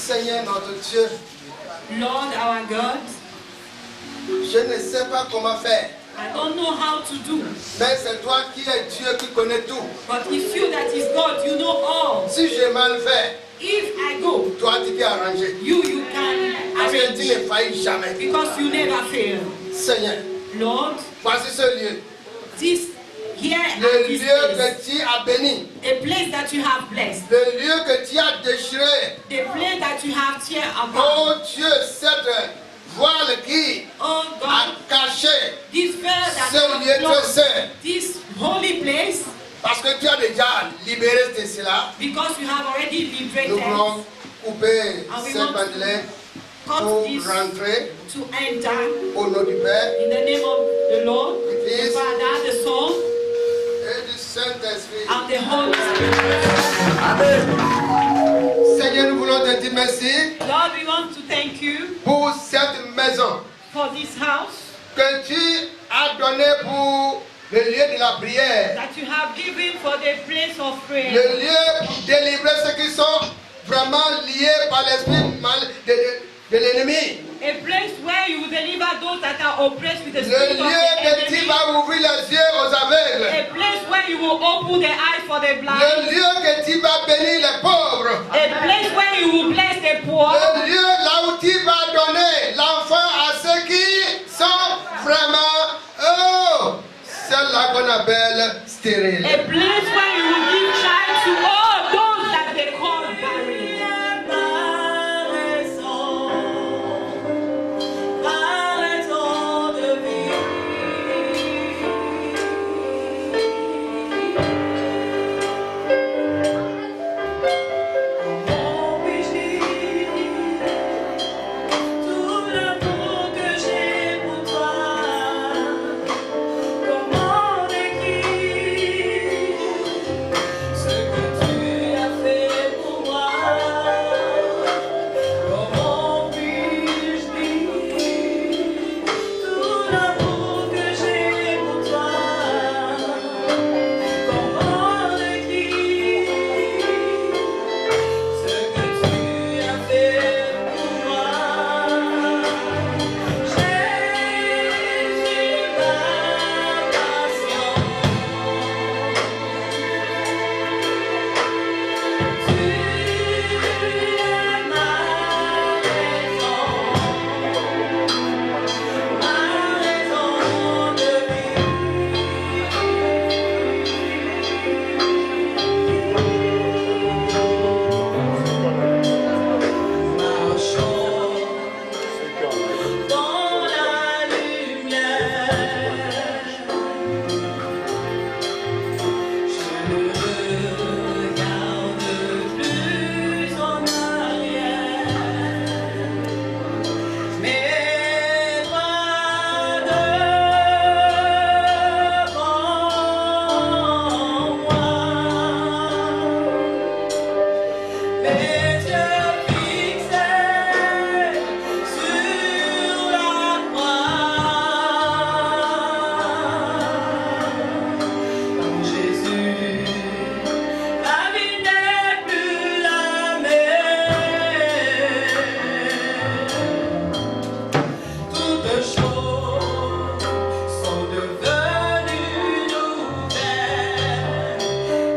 Seigneur notre Dieu, Lord our God, je ne sais pas comment faire. I don't know how to do. Mais c'est toi qui es Dieu qui connais tout. But it's you that is God, you know all. Si j'ai mal fait, If I go, toi tu peux arranger. you can Parce que tu arrange. ne faillis jamais. Because you never fail. Seigneur, Lord, voici ce lieu. this here Le and this lieu place, que tu as béni. a place that you have blessed, Le lieu que tu as déchiré. the place that you have tear apart. Oh Dieu, cette voile qui Oh a God, caché this veil that ce you lieu have très closed, saint. this holy place, Parce que tu as déjà libéré de cela. because you have already Nous liberated. voulons couper And we ces want to bandelettes cut pour this rentrer to enter au nom du Père in the name of the Lord, the Yes. Father, the Son, et du Saint-Esprit. and the Holy Spirit. Seigneur, nous voulons te dire merci Lord, we want to thank you pour cette maison for this house que tu as donnée pour le lieu de la prière. that you have given for the place of prayer. Le lieu pour délivrer ceux qui sont vraiment liés par l'esprit mal de l'ennemi. A place where you will deliver those that are oppressed with the Le spirit of lieu the que tu enemy. vas ouvrir les yeux aux aveugles. A place where you will open the eyes for the Le blind. lieu que tu vas bénir les pauvres. A place where you will bless the poor. Le lieu là où tu vas donner l'enfant à ceux qui sont vraiment, oh, celle-là qu'on appelle stérile. A place where you will give child to all those that they call barren.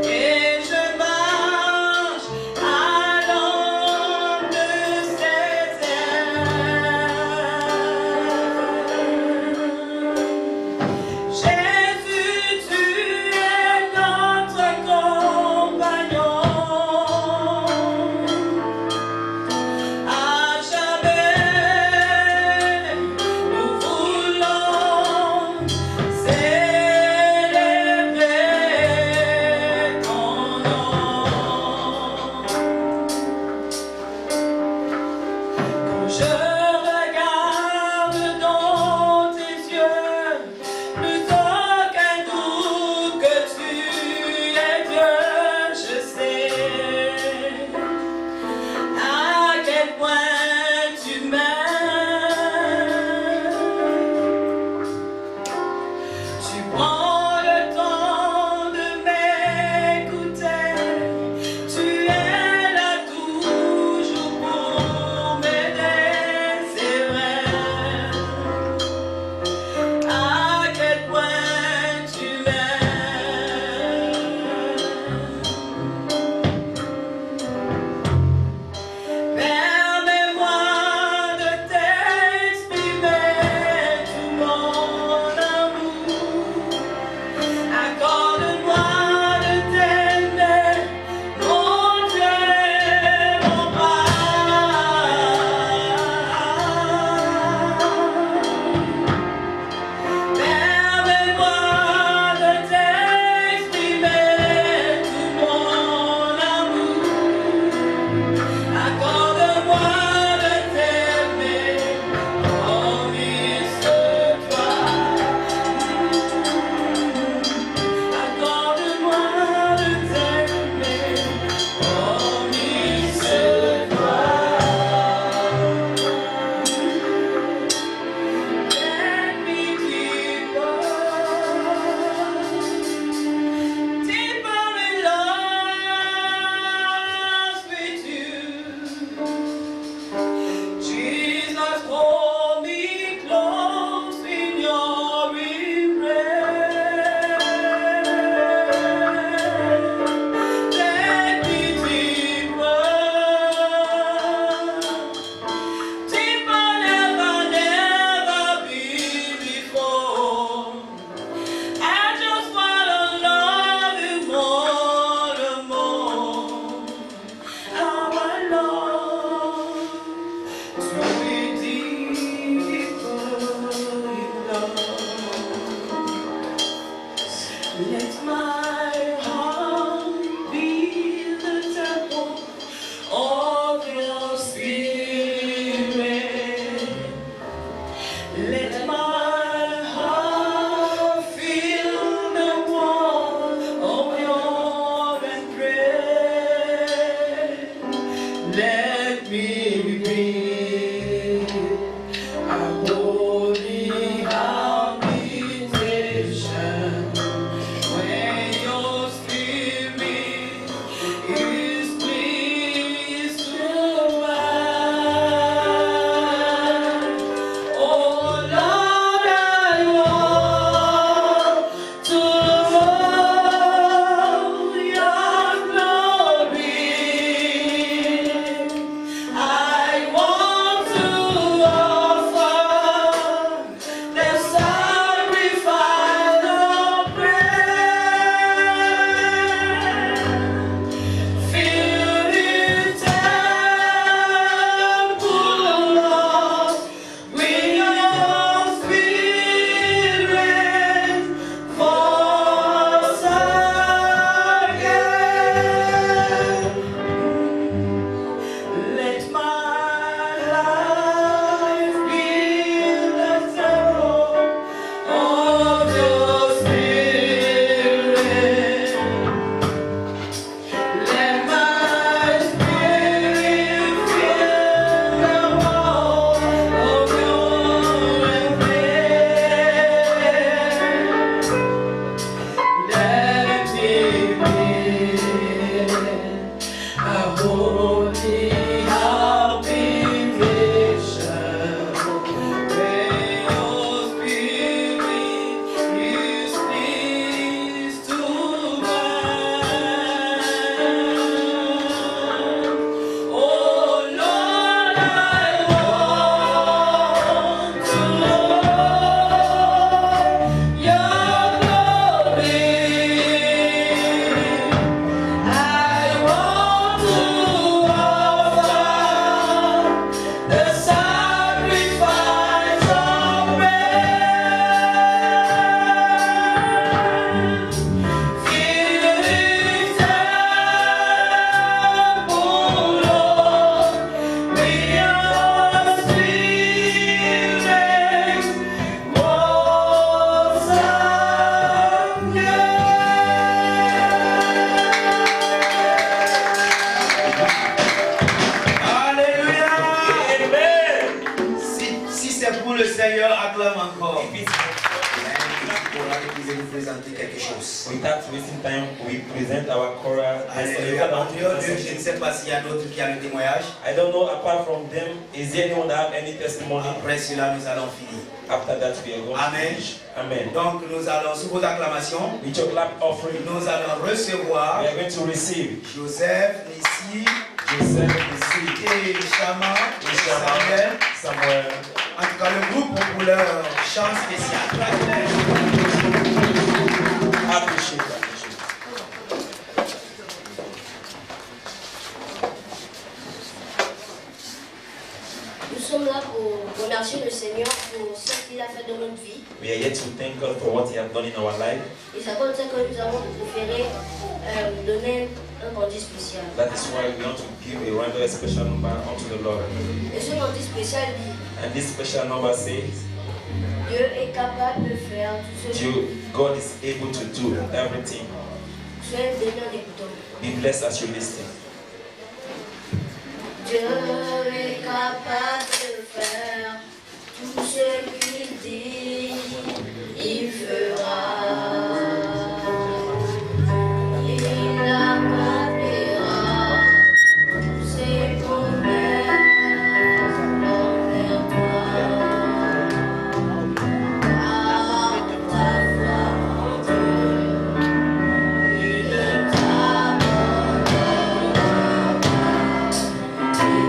Et je marche à let me be a holy habitation when your spirit is pleased to abide. Oh Lord, I want to know your glory. I want to offer the sacrifice of praise. Fill this temple, Lord, with your spirit, once again. Let my life be the temple of your spirit. Let my spirit fill the wall of your embrace. Let me be a holy habitation where your spirit is pleased to abide. Oh Lord, I want to know your glory. I want to offer the sacrifice of praise. Fill this temple, Lord, with your spirit, once Alléluia. Amen. Si c'est pour le Seigneur, acclame encore. If it's Pour l'église vous présenter quelque chose. without wasting time, we present our choral. Alléluia. En dehors de, je ne sais pas s'il y a d'autres qui ont le témoignage. I don't know, apart from them, is there anyone that have any testimony? Après cela, nous allons finir. After that, we are going Amen. to finish. Amen. Donc, nous allons, sous vos acclamations, With your clap offering, nous allons recevoir we are going to receive Joseph, Nissi Joseph, Nissi, et Chama, et Shama, Samuel. Samuel. En tout cas, le groupe pour leur chant spécial. Appreciate, appreciate. Nous sommes là pour remercier le Seigneur pour ce qu'il a fait dans notre vie. We are here to thank God for what He has done in our life. Et c'est comme ça que nous avons préféré donner un candidat spécial. That is why we want to give a random special number unto the Lord. Et ce candidat spécial dit, And this special number says, Dieu est capable de faire tout ce que God is able to do everything. Soyez bénis en écoutant. Be blessed as you listen. Dieu est capable de faire tout ce qu'il dit, il fera. Il accomplira ses promesses envers toi. Par ta foi en Dieu, il ne t'abandonnera pas. Il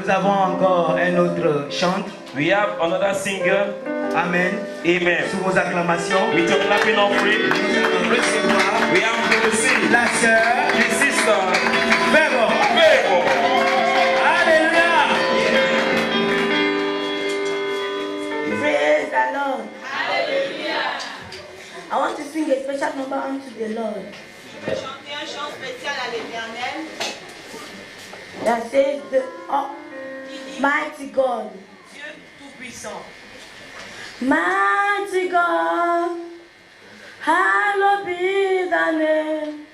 Nous avons encore un autre chante. We have another singer. Amen. Amen. Sous vos acclamations. With your clapping offering, Nous allons recevoir we have to receive la sœur the sister. Favor. Favor. Alléluia. Praise the Lord. Hallelujah. I want to sing a special number unto the Lord. Je vais chanter un chant spécial à l'Éternel. That says the mighty God. Dieu Tout-Puissant. Mighty God, hallowed be thy name.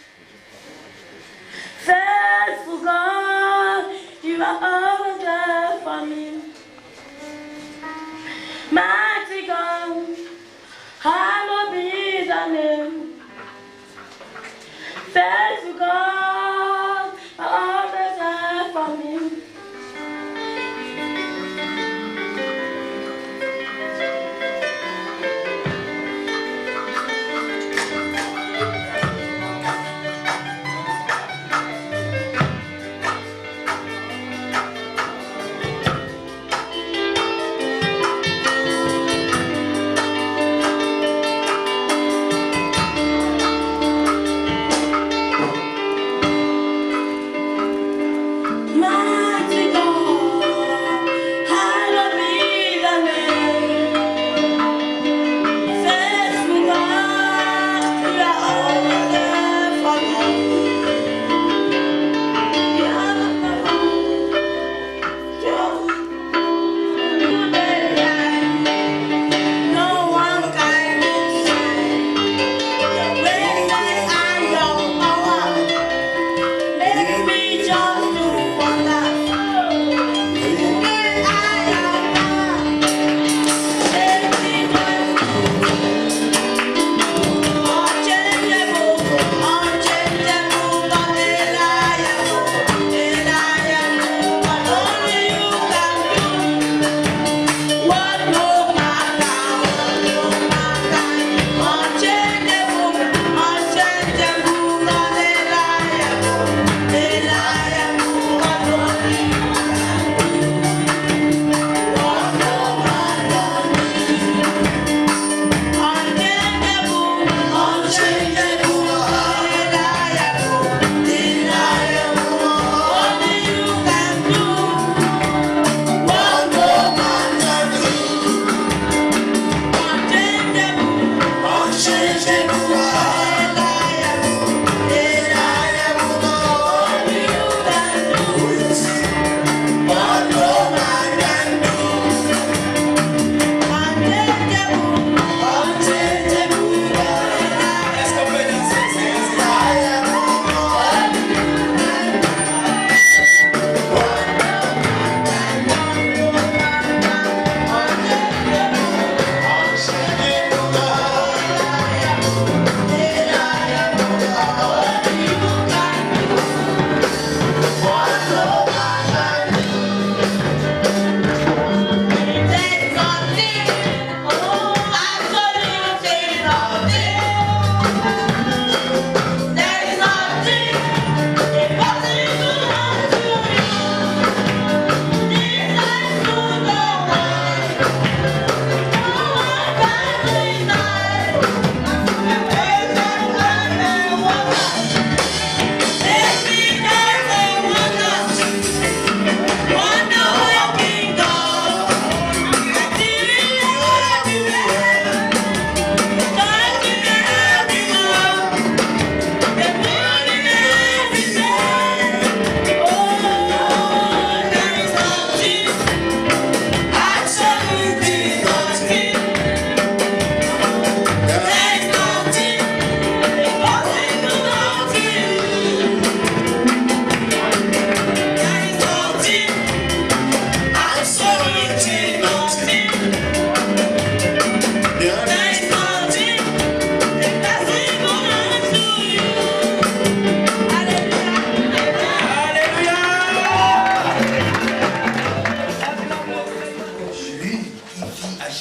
Faithful God, you are always there for me. Mighty God, hallowed be thy name. Faithful God, you are always there for me. Mighty God, hallowed be thy name. Faithful God, you are always there for me. You are the one, you are the light. No one can shine. Your greatness and your power make me just to wonder. Great I am, make me just unchangeable, but reliable, but only you can do what no man can, unchangeable, but reliable, but only you can do what no man can do. Unchangeable, unchangeable, reliable, only you can do what no man can do. Unchangeable, reliable, only you can do what no man can do.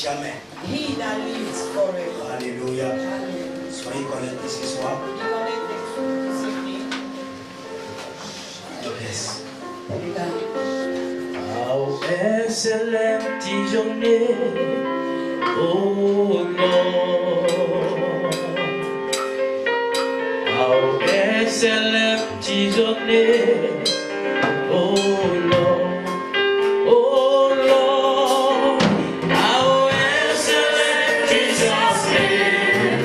Jamais. He that lives forever. Alléluia. Soyez connectés ce soir. Be connected this evening. Yes. Amen. How excellent is your name, oh Lord. How excellent is your name, oh Lord. Oh Lord, how excellent is your name.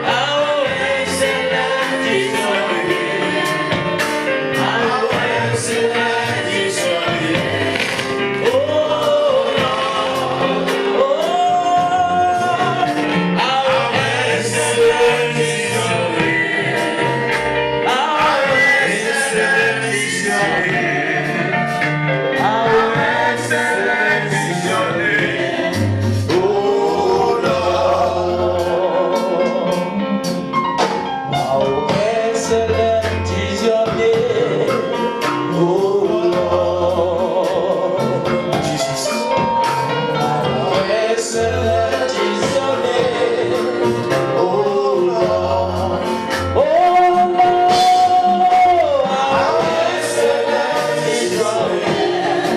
How excellent is your name. How excellent is your name. Oh Lord, oh, how excellent is your name. How excellent is your name. How excellent is your name. Oh Lord, how excellent is your name. Oh Lord, Jesus. How excellent is your name. Oh Lord. Oh Lord, how excellent is your name.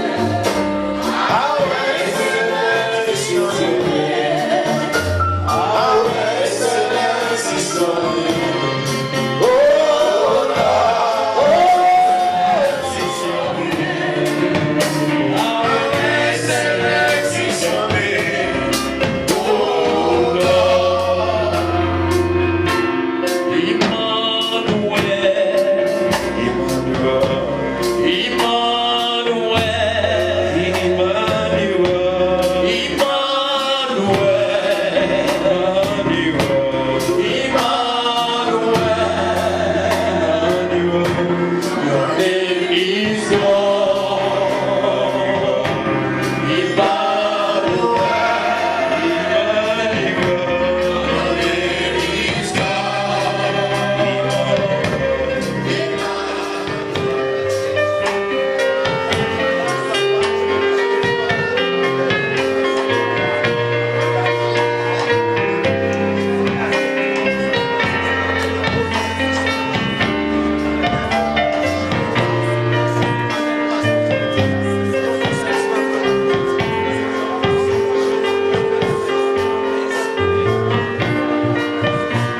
How excellent is your name. How excellent is your name. Oh Lord, oh, is your name. How excellent is your name. Oh Lord, your name is God. Emmanuel, your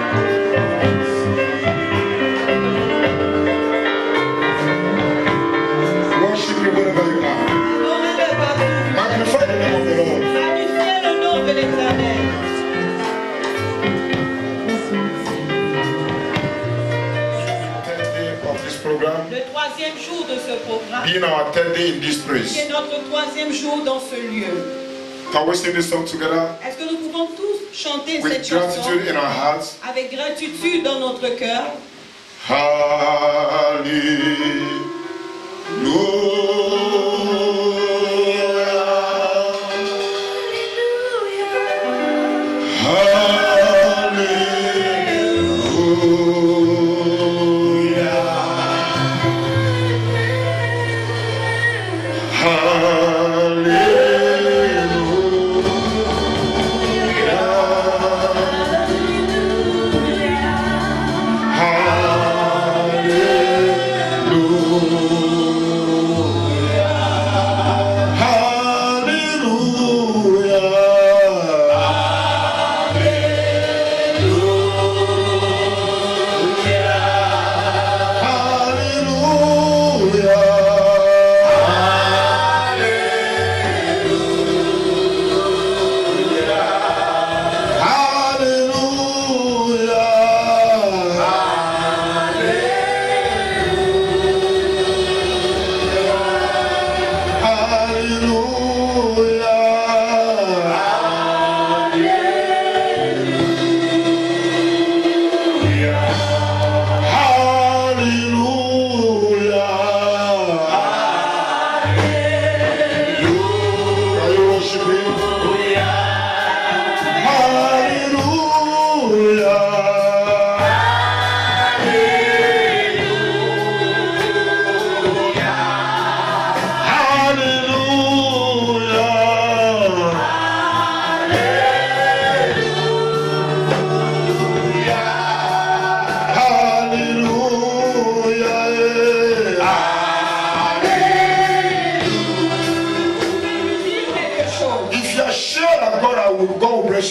name is Worship Him wherever you are. Adorez-le partout. Magnify the name of the Lord. Magnifiez le nom de l'Éternel. Third day of this program, Le troisième jour de ce programme, being our third day in this place. c'est notre troisième jour dans ce lieu. Can we sing this song together Est-ce que nous pouvons tous chanter with cette chanson gratitude in our hearts? avec gratitude dans notre cœur? Hallelujah.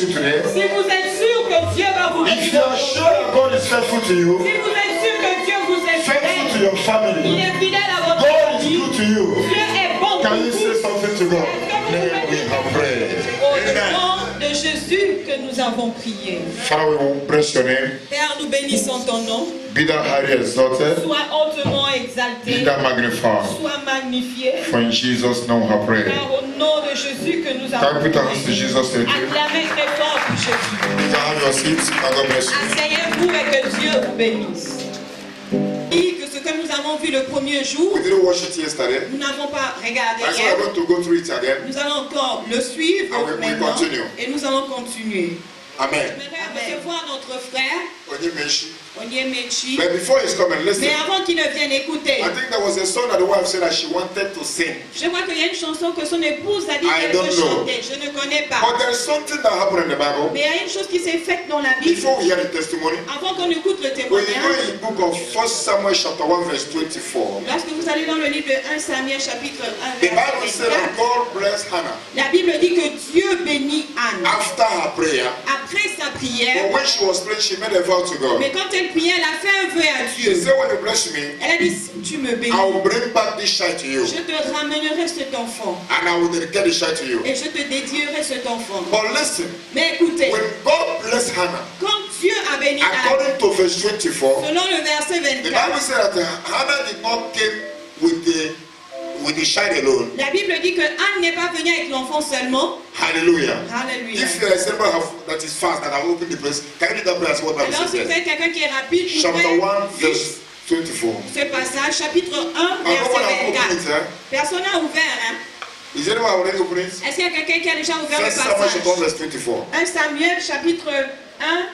you today, Si vous êtes sûr que Dieu va vous if you are bénir, sure that God is faithful to you, si vous êtes sûr que Dieu vous est faithful to fidèle, your il family, est fidèle à votre God is famille, good to you, Dieu est bon pour can you vous. say something to God? Name we have prayed. Au nom de Jésus que nous avons prié. Father, we will bless your name. Père, nous bénissons ton nom. Be thou highly exalted. Sois hautement Be exalté. thou magnified. Sois magnifié. For in Jesus' name we have prayed. Car au nom de Jésus que nous Can avons we put our hands to prié. Jesus' name? Acclamez très fort pour Jésus. You can have your seats. And God bless you. Asseyez-vous et que Dieu vous bénisse. Et que ce que nous avons vu le premier jour, We didn't watch it yesterday. nous n'avons pas regardé I said hier. I'm going to go through it again. Nous allons encore le suivre And we maintenant continue. et nous allons continuer. Amen. J'aimerais recevoir notre frère Onyemeshi. Onyemaechi. But before he's coming, listen. Mais avant qu'il ne vienne écouter, I think there was a song that the wife said that she wanted to sing. je vois qu'il y a une chanson que son épouse a dit I qu'elle don't veut know. chanter. Je ne connais pas. But there's something that happened in the Bible. Mais il y a une chose qui s'est faite dans la Bible. Before we hear the testimony, Avant qu'on écoute le when you go témoignage, in the book of 1 Samuel chapter 1 verse 24, lorsque vous allez dans le livre de 1 Samuel chapitre 1 the Bible verset said that 24, God blessed Hannah la Bible dit que Dieu bénit Anne. after her prayer. Après sa But prière, when she was praying, she made a vow to God. mais quand elle priait, elle a fait un vœu à She Dieu. said, when you bless me, Elle a dit, si tu me bénis, I will bring back this child to you. je te ramènerai cet enfant And I will dedicate this child to you. et je te dédierai cet enfant. But listen, Mais écoutez, when God blessed Hannah, quand Dieu a béni Anne, according to verse 24, selon le verset the 24, Bible said that Hannah did not came with the child alone. la Bible dit que Anne n'est pas venue avec l'enfant seulement. Hallelujah. Alléluia. If there is anybody that is fast that have opened the place, can you read that prayer as what Bible Alors si vous says? êtes quelqu'un qui est rapide, vous Chapter pouvez 1, vite verse 24. ce passage, chapitre 1, I don't want to verset open it, 24. eh? Personne n'a ouvert, hein? Is anyone already open it? Est-ce qu'il y a quelqu'un qui a déjà ouvert le First Samuel chapter 1, passage? verse 24. 1 Samuel, chapitre 1,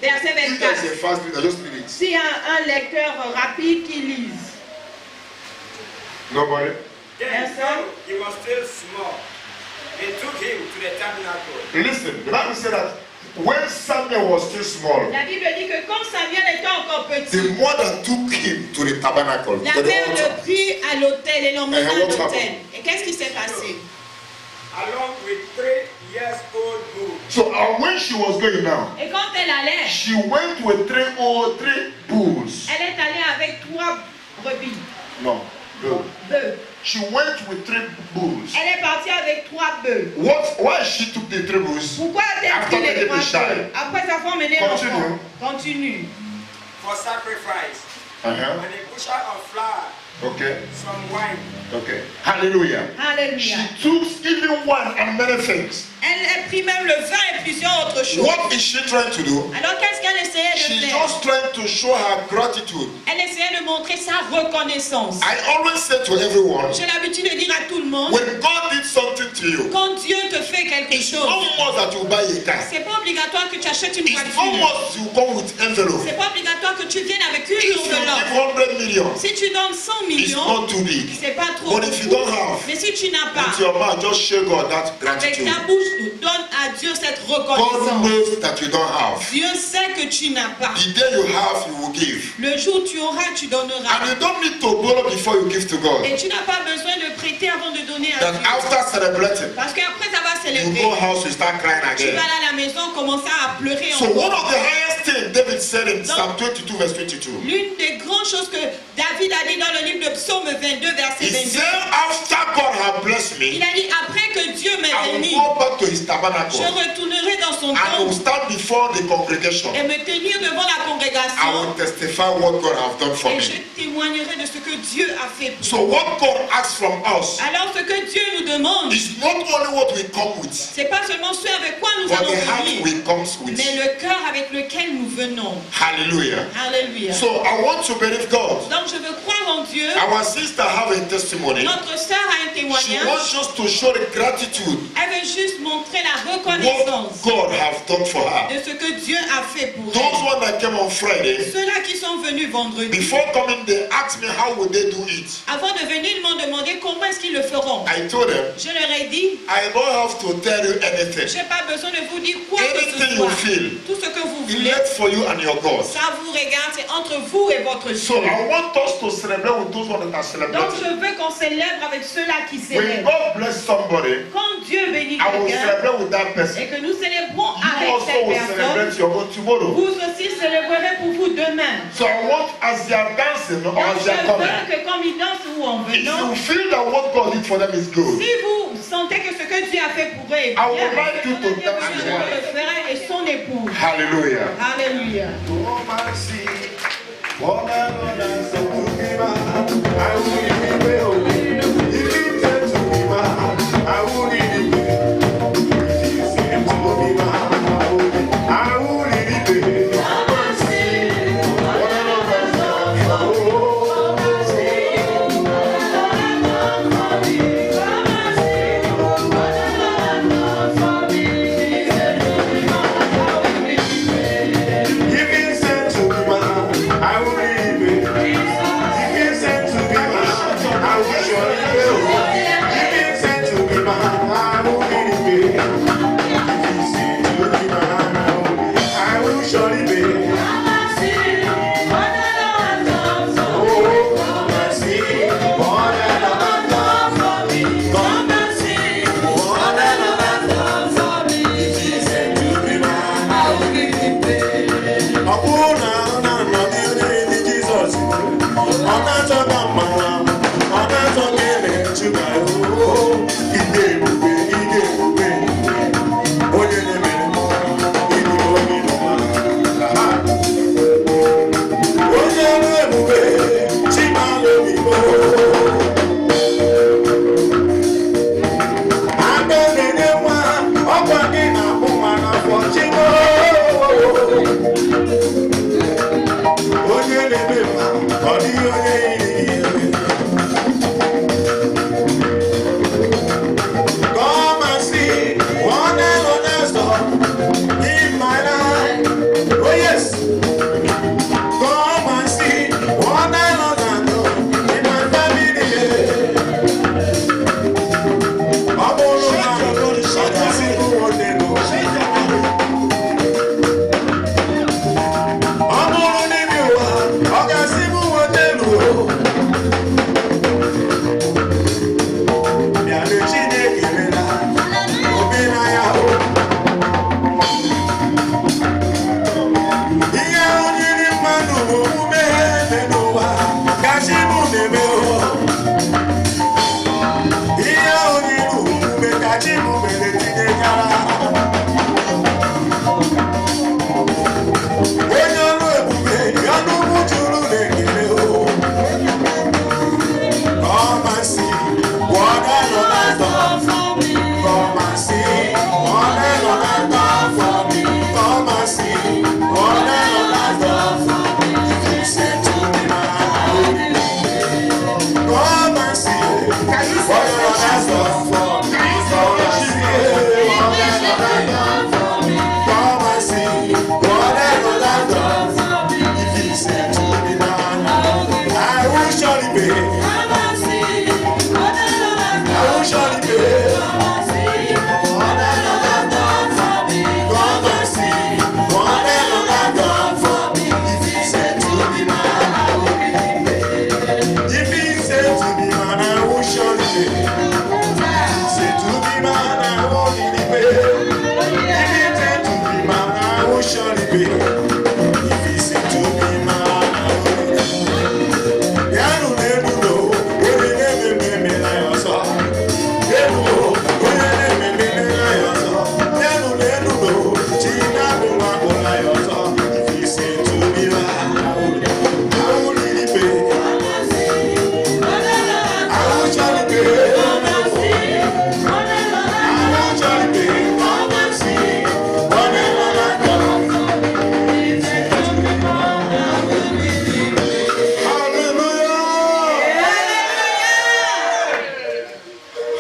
verset If there is 24. a fast reader, just read it. S'il y a un lecteur rapide qui lise. Nobody? Personne? He was still small. They took him to the tabernacle. Listen, the Bible said that when Samuel was still small, La Bible dit que quand Samuel était encore the petit, mother took him to the tabernacle, la to the mère altar. le prit à l'autel et l'emmena And à what l'autel. happened? Et qu'est-ce qui s'est passé? Along with 3 years old bull. So when she was going now, Et quand elle allait, she went with three bulls. elle est allée avec 3 brebis, No, no. bœufs. She went with 3 bulls. Elle est partie avec 3 bœufs. Why she took the 3 bulls? Pourquoi a-t-elle After pris les taking 3 the child. bœufs? Après avoir mené Continue. l'enfant. Continue. For sacrifice. Uh-huh. And a bushel of flour, Okay. some wine. Okay. Hallelujah. Alléluia. She took even one and many things. Elle prit même le vin et plusieurs autres choses. What is she trying to do? Alors qu'est-ce qu'elle essayait de She's faire? just trying to show her gratitude. Elle essayait de montrer sa reconnaissance. I always say to everyone, J'ai l'habitude de dire à tout le monde, when God did something to you, quand Dieu te fait quelque it's chose, almost that you buy a car. c'est pas obligatoire que tu achètes une It's voiture. almost you come with envelope. C'est pas obligatoire que tu viennes avec une If you give enveloppe. 100 million, Si tu donnes 100 it's millions, not too big. c'est pas trop. But if you don't have, Mais si tu n'as pas, with your mouth, just show God that avec gratitude. ta bouche, donne à Dieu cette God reconnaissance. knows that you don't have. Dieu sait que tu n'as pas. The day you have, you will give. Le jour où tu auras, tu And donneras. you don't need to borrow before you give to God. Et tu n'as pas besoin de prêter avant de donner à That Dieu. after celebrating, Parce qu'après avoir you célébré, go house, you start crying tu again. vas aller à la maison commencer à pleurer So one encore. of the highest things David said in Psalm 22 verse 22. L'une des grandes choses que David a dit dans le livre de Psaume 22, verset He 22, said, after God had blessed il me, a dit après que Dieu m'ait I béni, will go back to his je tabernacle retournerai dans son and will temple stand before the congregation. et me tenir devant la I congrégation will testify what God has done for et me. je témoignerai de ce que Dieu a fait pour So moi. what God asks from us Alors ce que Dieu nous demande, is not only what we come with, c'est pas seulement ce avec quoi nous but allons the heart venir, we comes with. mais le cœur avec lequel nous venons. Hallelujah. Alléluia. So I want to believe God. Donc je veux croire en Dieu. Our sister have a testimony. Notre sœur a un She témoignage. wants us to show the gratitude Elle veut juste montrer la what reconnaissance God have done for her. de ce que Dieu a fait pour Those elle. one that came on Friday, Ceux-là qui sont venus vendredi, before coming, they asked me how would they do it. avant de venir, ils m'ont demandé comment est-ce qu'ils le feront. I told them, Je leur ai dit, I don't have to tell you anything. je n'ai pas besoin de vous dire quoi que ce Anything you soit. feel, Tout ce que vous it's voulez, left for you and your God. ça vous regarde, c'est entre vous et votre So Dieu. I want us to celebrate with those one that are Donc je celebrating. veux qu'on célèbre avec ceux-là qui When célèbrent. God bless somebody, Quand quand Dieu bénit I will quelqu'un celebrate with that person. et que nous célébrons You avec also cette will personne, celebrate your own tomorrow. vous aussi célébrerez pour vous demain. So I want, as they are dancing or Donc as je they are coming, veux que comme ils dansent ou en if venant, you feel that what God did for them is good, si vous sentez que ce que Dieu a fait pour eux est I bien, would like you to Dieu dance with le them. ferait et son épouse. Hallelujah. Alléluia. Oh, my sea. What I'm gonna say to be mine, I will leave it away. If you tell to be mine, I will leave it away. If you say to be mine, I will leave it away. What I'm gonna say, oh, my sea. If you say to be mine, I will leave it. If you say to be mine, I will surely go. If you say to be mine, I will leave it. If you say to be mine, I will surely be. Oh, come and see what the Lord has done for me. Come and see what the Lord has done for me. If you say to be mine, I will leave it. Oh, na na na, the Jesus. On a talk of my love, on a talk of to my oh, he gave away. Oh, yeah, come and see one another stuff in my life. Oh yes. Come and see one another stuff in my family. Come and see what the Lord has done for me. Come and see what the Lord has done for me. Come and see what the Lord has done for me. If you say to me, come and see what the Lord has done for me. Come and see what the Lord has done for me. Come and see what the Lord has done for me. If you say to me, I will surely pay.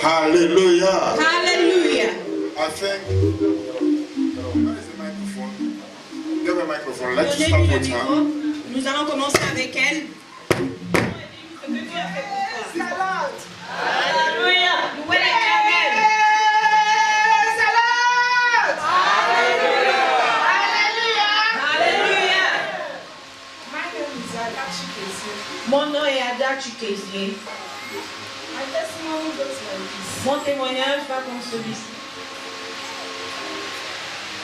Hallelujah. Alléluia. I think, where is the microphone? Give me a microphone. Let's start Donnez-lui le with micro. her. Nous allons commencer avec elle. Ce que Dieu a fait pour toi. Alléluia. Louez l'Éternel. Alléluia. Mon nom est Ada Chukwueze. My testimony goes like this. Mon témoignage va comme celui-ci.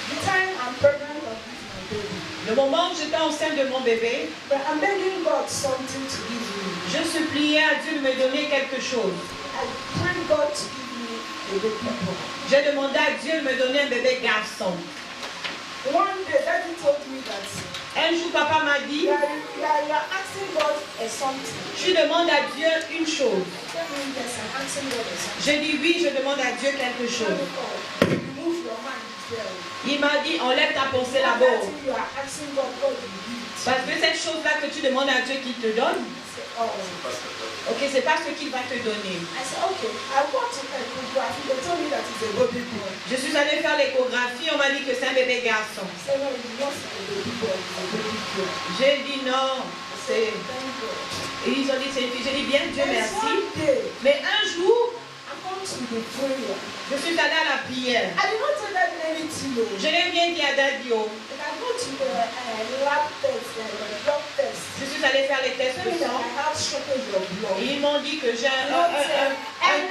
The time I'm pregnant of my baby, Le moment où j'étais enceinte de mon bébé, but I'm begging God something to give me. je suppliais à Dieu de me donner quelque chose. I pray God to give me a baby boy. J'ai demandé à Dieu de me donner un bébé garçon. One day, Daddy told me that Un jour, papa m'a dit, you are asking God a something. tu demandes à Dieu une chose. Tell me yes, I'm asking God a something. J'ai dit oui, je demande à Dieu quelque chose. Remove your mind there. Il m'a dit, enlève ta pensée That là-bas. thing you are asking God, God will give it. Parce que cette chose-là que tu demandes à Dieu qu'il te donne, I said, oh. ok, c'est pas ce qu'il va te donner. I said, okay, I want to echography. They told me that it's a baby boy. Je suis allée faire l'échographie, on m'a dit que c'est un bébé garçon. I said, no, it's not a baby boy, it's a baby girl. J'ai dit non, c'est... Thank God. Et ils ont dit c'est une fille. J'ai dit bien, Dieu And merci. one day, Mais un jour, I come to the prayer. je suis allée à la prière. I did not tell that anything, though. Je n'ai rien dit à Dadio. And I go to the lab test, blood test. Je suis allée faire les tests de Saying that sang. I have shortage of blood. Et ils m'ont dit que j'ai un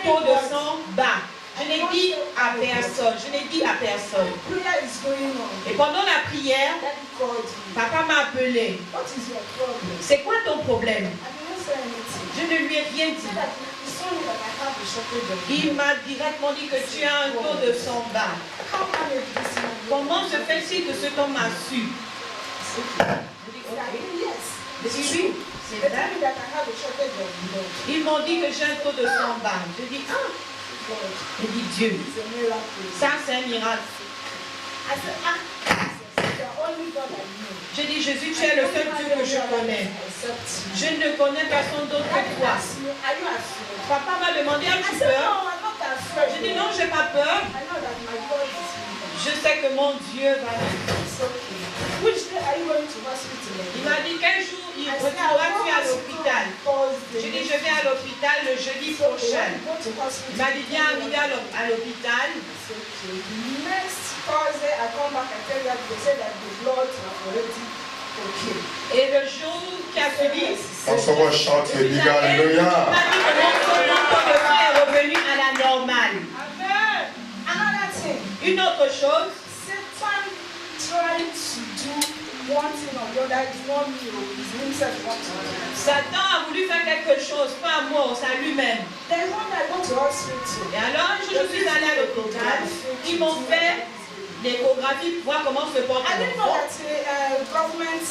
taux de sang bas. Je n'ai dit à personne. Je n'ai dit à personne. Prayer is going on. Et pendant la prière, Daddy called me. papa m'a appelé. What is your problem? C'est quoi ton problème? I didn't say anything. Je ne lui ai rien He said dit. that he saw me that I have a shortage of Il blood. m'a directement dit que tu as un taux de sang bas. How manage this man? Comment se fait-il que cet homme m'a su? Je dis, I said, ok. yes. Je dis, oui, c'est They told vrai. me that I have a shortage of blood. Ils m'ont dit que j'ai un taux de sang bas. Je dis, ah, God, je dis Dieu. it's a miracle. Ça, c'est un miracle. I said, Jesus, you're only God I know. Je dis, Jésus, tu es le seul Dieu que je connais. Je ne connais personne d'autre que toi. Are you afraid? Papa m'a demandé, I as-tu said, peur? no, I'm not afraid. Je dis, non, je n'ai pas peur. I know that my God is with me. Je sais que mon Dieu va m'aider. It's okay. Which day are you going to hospital? Il m'a dit, quel jour il I said, retourneras-tu à l'hôpital? Thursday. Je dis, je vais à l'hôpital le jeudi So, when prochain. you go to hospital, Il m'a dit, viens arriver à l'hôpital. it's okay. Next Thursday, I come back and tell you that they said that the blood are already okay. Et le jour qui a suivi, On se voit chanter, il dis m'a Alléluia. dit que mon taux de sang est revenu à la normale. Amen. Another thing, Une autre chose, Satan tried to do one thing or the other. It's not me, it's himself want to do. Satan a voulu faire quelque chose, pas à moi, c'est à lui-même. Then one day I go to hospital. Et alors, un jour, je suis allée à l'hôpital, ils m'ont fait l'échographie pour voir comment se porte I didn't know l'enfant. that government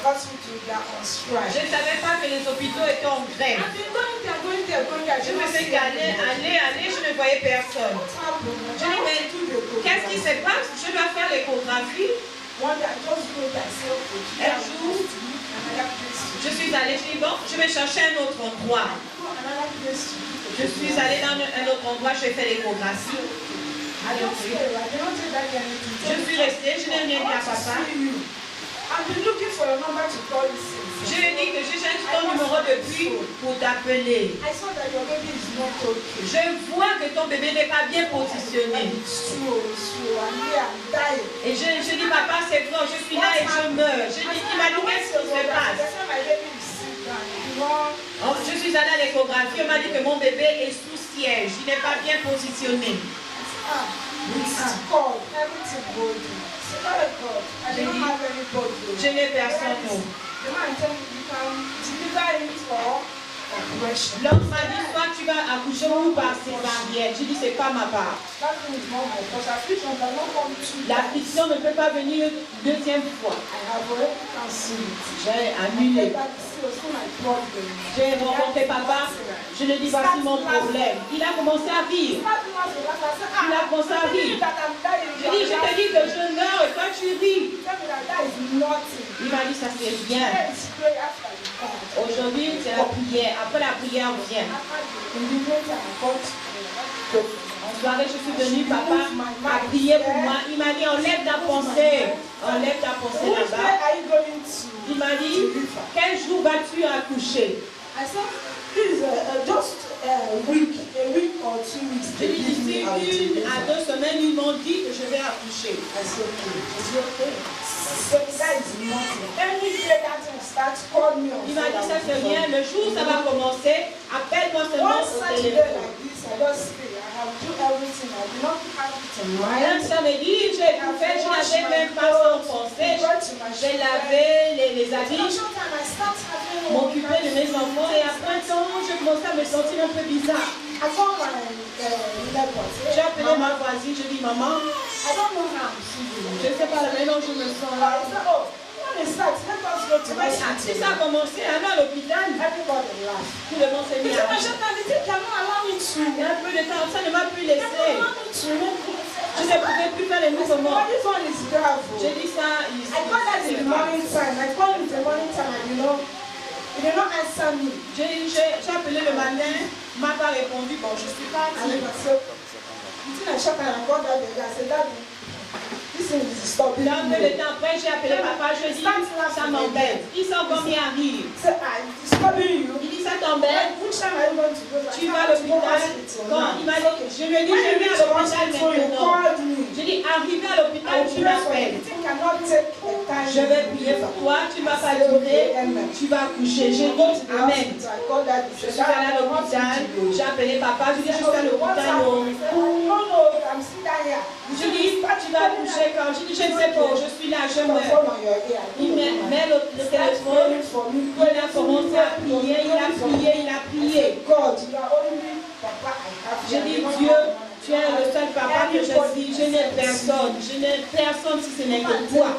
hospital they are on strike. Je ne savais pas que les hôpitaux étaient en grève. I've been going there. Je me suis dit, aller, je ne voyais personne. What happened? Je dis, mais qu'est-ce qui se passe? Je dois faire l'échographie. One day I just go there, I say, okay, Un jour, another place to je suis allée, je dis, bon, je vais chercher un autre endroit. go, another place to go. Je suis allée dans un autre endroit, je fais l'échographie. I don't care. I cannot take that anything. Je suis restée, je n'ai rien dit à papa. I've been looking for a number to call you since. Je lui ai dit que je cherche ton numéro depuis pour t'appeler. I saw that your baby is not okay. Je vois que ton bébé n'est pas bien positionné. It's true, I'm here, I'm dying. Et je dis, papa, c'est vrai, je suis là et je meurs. Je dis, il m'a dit, qu'est-ce qui se passe? Oh, je suis allée à l'échographie, on m'a dit que mon bébé est sous siège, il n'est pas bien positionné. Je n'ai personne. L'homme m'a dit, soit tu vas accoucher ou par césarienne. Je dis, c'est pas ma part. L'affliction ne peut pas venir une deuxième fois. J'ai annulé. J'ai rencontré papa. Je lui ai dit, voici mon problème. Il a commencé à rire. Il a commencé à rire. Je dis, je te dis que je meurs et toi tu ris. Il m'a dit, ça c'est rien. Aujourd'hui, c'est la prière. Après la prière, on vient. En soirée, je suis venue, papa a prié pour moi. Il m'a dit, enlève ta pensée. Enlève ta pensée là-bas. Il m'a dit, quel jour vas-tu accoucher? A week or 2 weeks. Je lui dis, d'ici 1 à 2 semaines, ils m'ont dit que je vais accoucher. Il m'a dit, ça c'est rien. Le jour où ça va commencer, à Aide-moi seulement One au Saturday téléphone. like this, I just stay. I have do everything. I do not have it in Un mind. samedi, j'ai tout fait, je n'avais même pas son pensée. J'ai lavé les habits, m'occuper de mes enfants et après un temps, je commençais à me sentir un peu bizarre. J'ai appelé ma voisine, je dis maman, je ne sais pas la manière dont je me sens là. Si ça a commencé, alors à l'hôpital, tout le monde s'est mis à rire. Il y a un peu de temps, ça ne m'a plus laissé. Je ne pouvais plus faire les mouvements. J'ai dit ça, j'ai appelé le matin, il m'a pas répondu, bon je suis partie. Un peu de temps après, j'ai appelé papa, je dis, ça m'embête. Ils sont encore mis à rire. Il dit, ça t'embête? Tu vas à l'hôpital? Quand il m'a dit, je lui ai dit, je vais à l'hôpital maintenant. J'ai dit, arrivé à l'hôpital, tu m'appelles. Je vais prier pour toi, tu ne vas pas durer, tu vas coucher. J'ai dit, amen. Je suis allée à l'hôpital, j'ai appelé papa, je dis, je suis à l'hôpital. Je dis, tu vas coucher quand? Je dis, je ne sais pas, je suis là, je meurs. Il met le téléphone, il a commencé à prier, il a prié. Je dis, Dieu, tu es le seul papa que je suis, je n'ai personne si ce n'est que toi.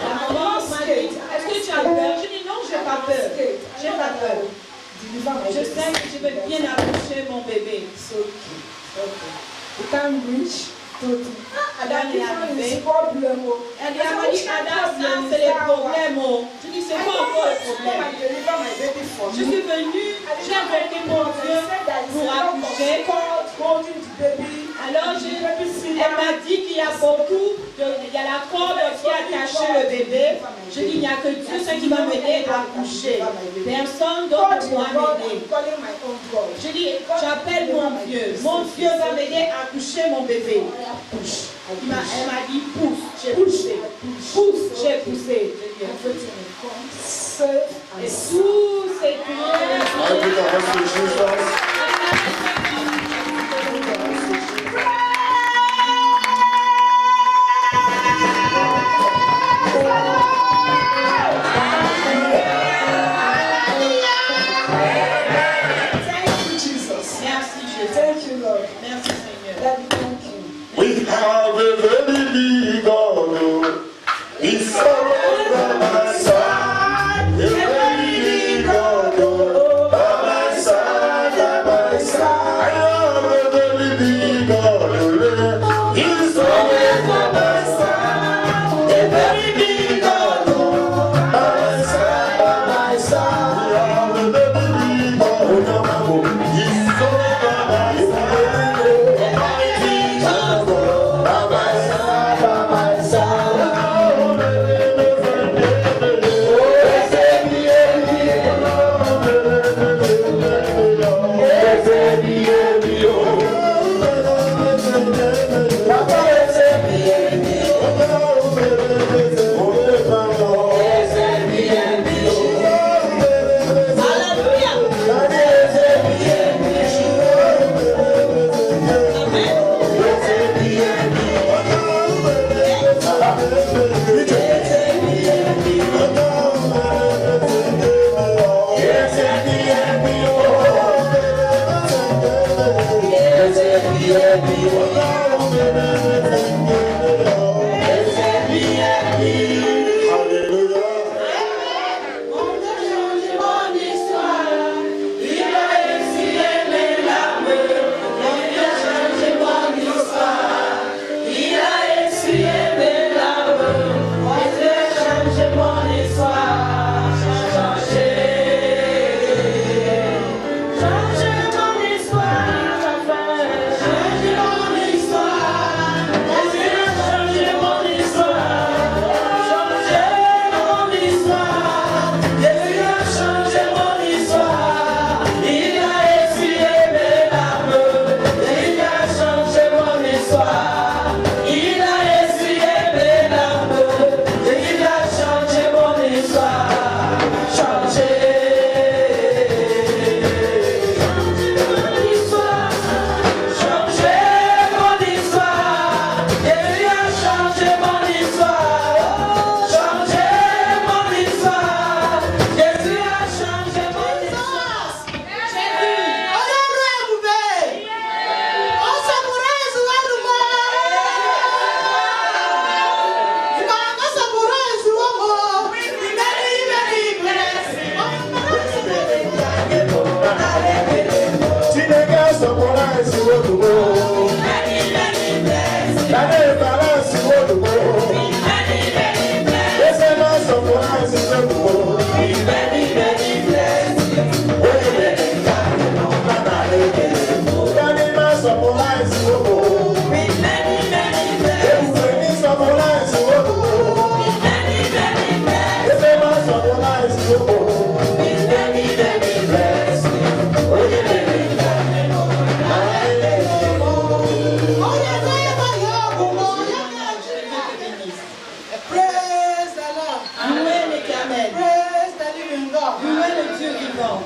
La maman m'a dit, est-ce que tu as peur? Je dis, non, je n'ai pas peur. J'ai pas peur. Je sais que je vais bien accoucher mon bébé. Adam est arrivé. Elle m'a dit, Adam, ça c'est les problèmes. Je dis, c'est pas encore le problème. Je suis venue, j'ai invoqué mon Dieu pour accoucher. Alors, elle m'a dit qu'il y a beaucoup, il y a la corde qui a caché le bébé. Je dis, il n'y a que Dieu seul qui va m'aider à accoucher. Personne d'autre pourra m'aider. Je dis, j'appelle mon Dieu. Mon Dieu va m'aider à accoucher mon bébé. Elle m'a dit, pousse. J'ai poussé. Pousse, j'ai poussé. Et tout s'est We have a very big God. He's always by my side. A very big God. By my side, by suivant.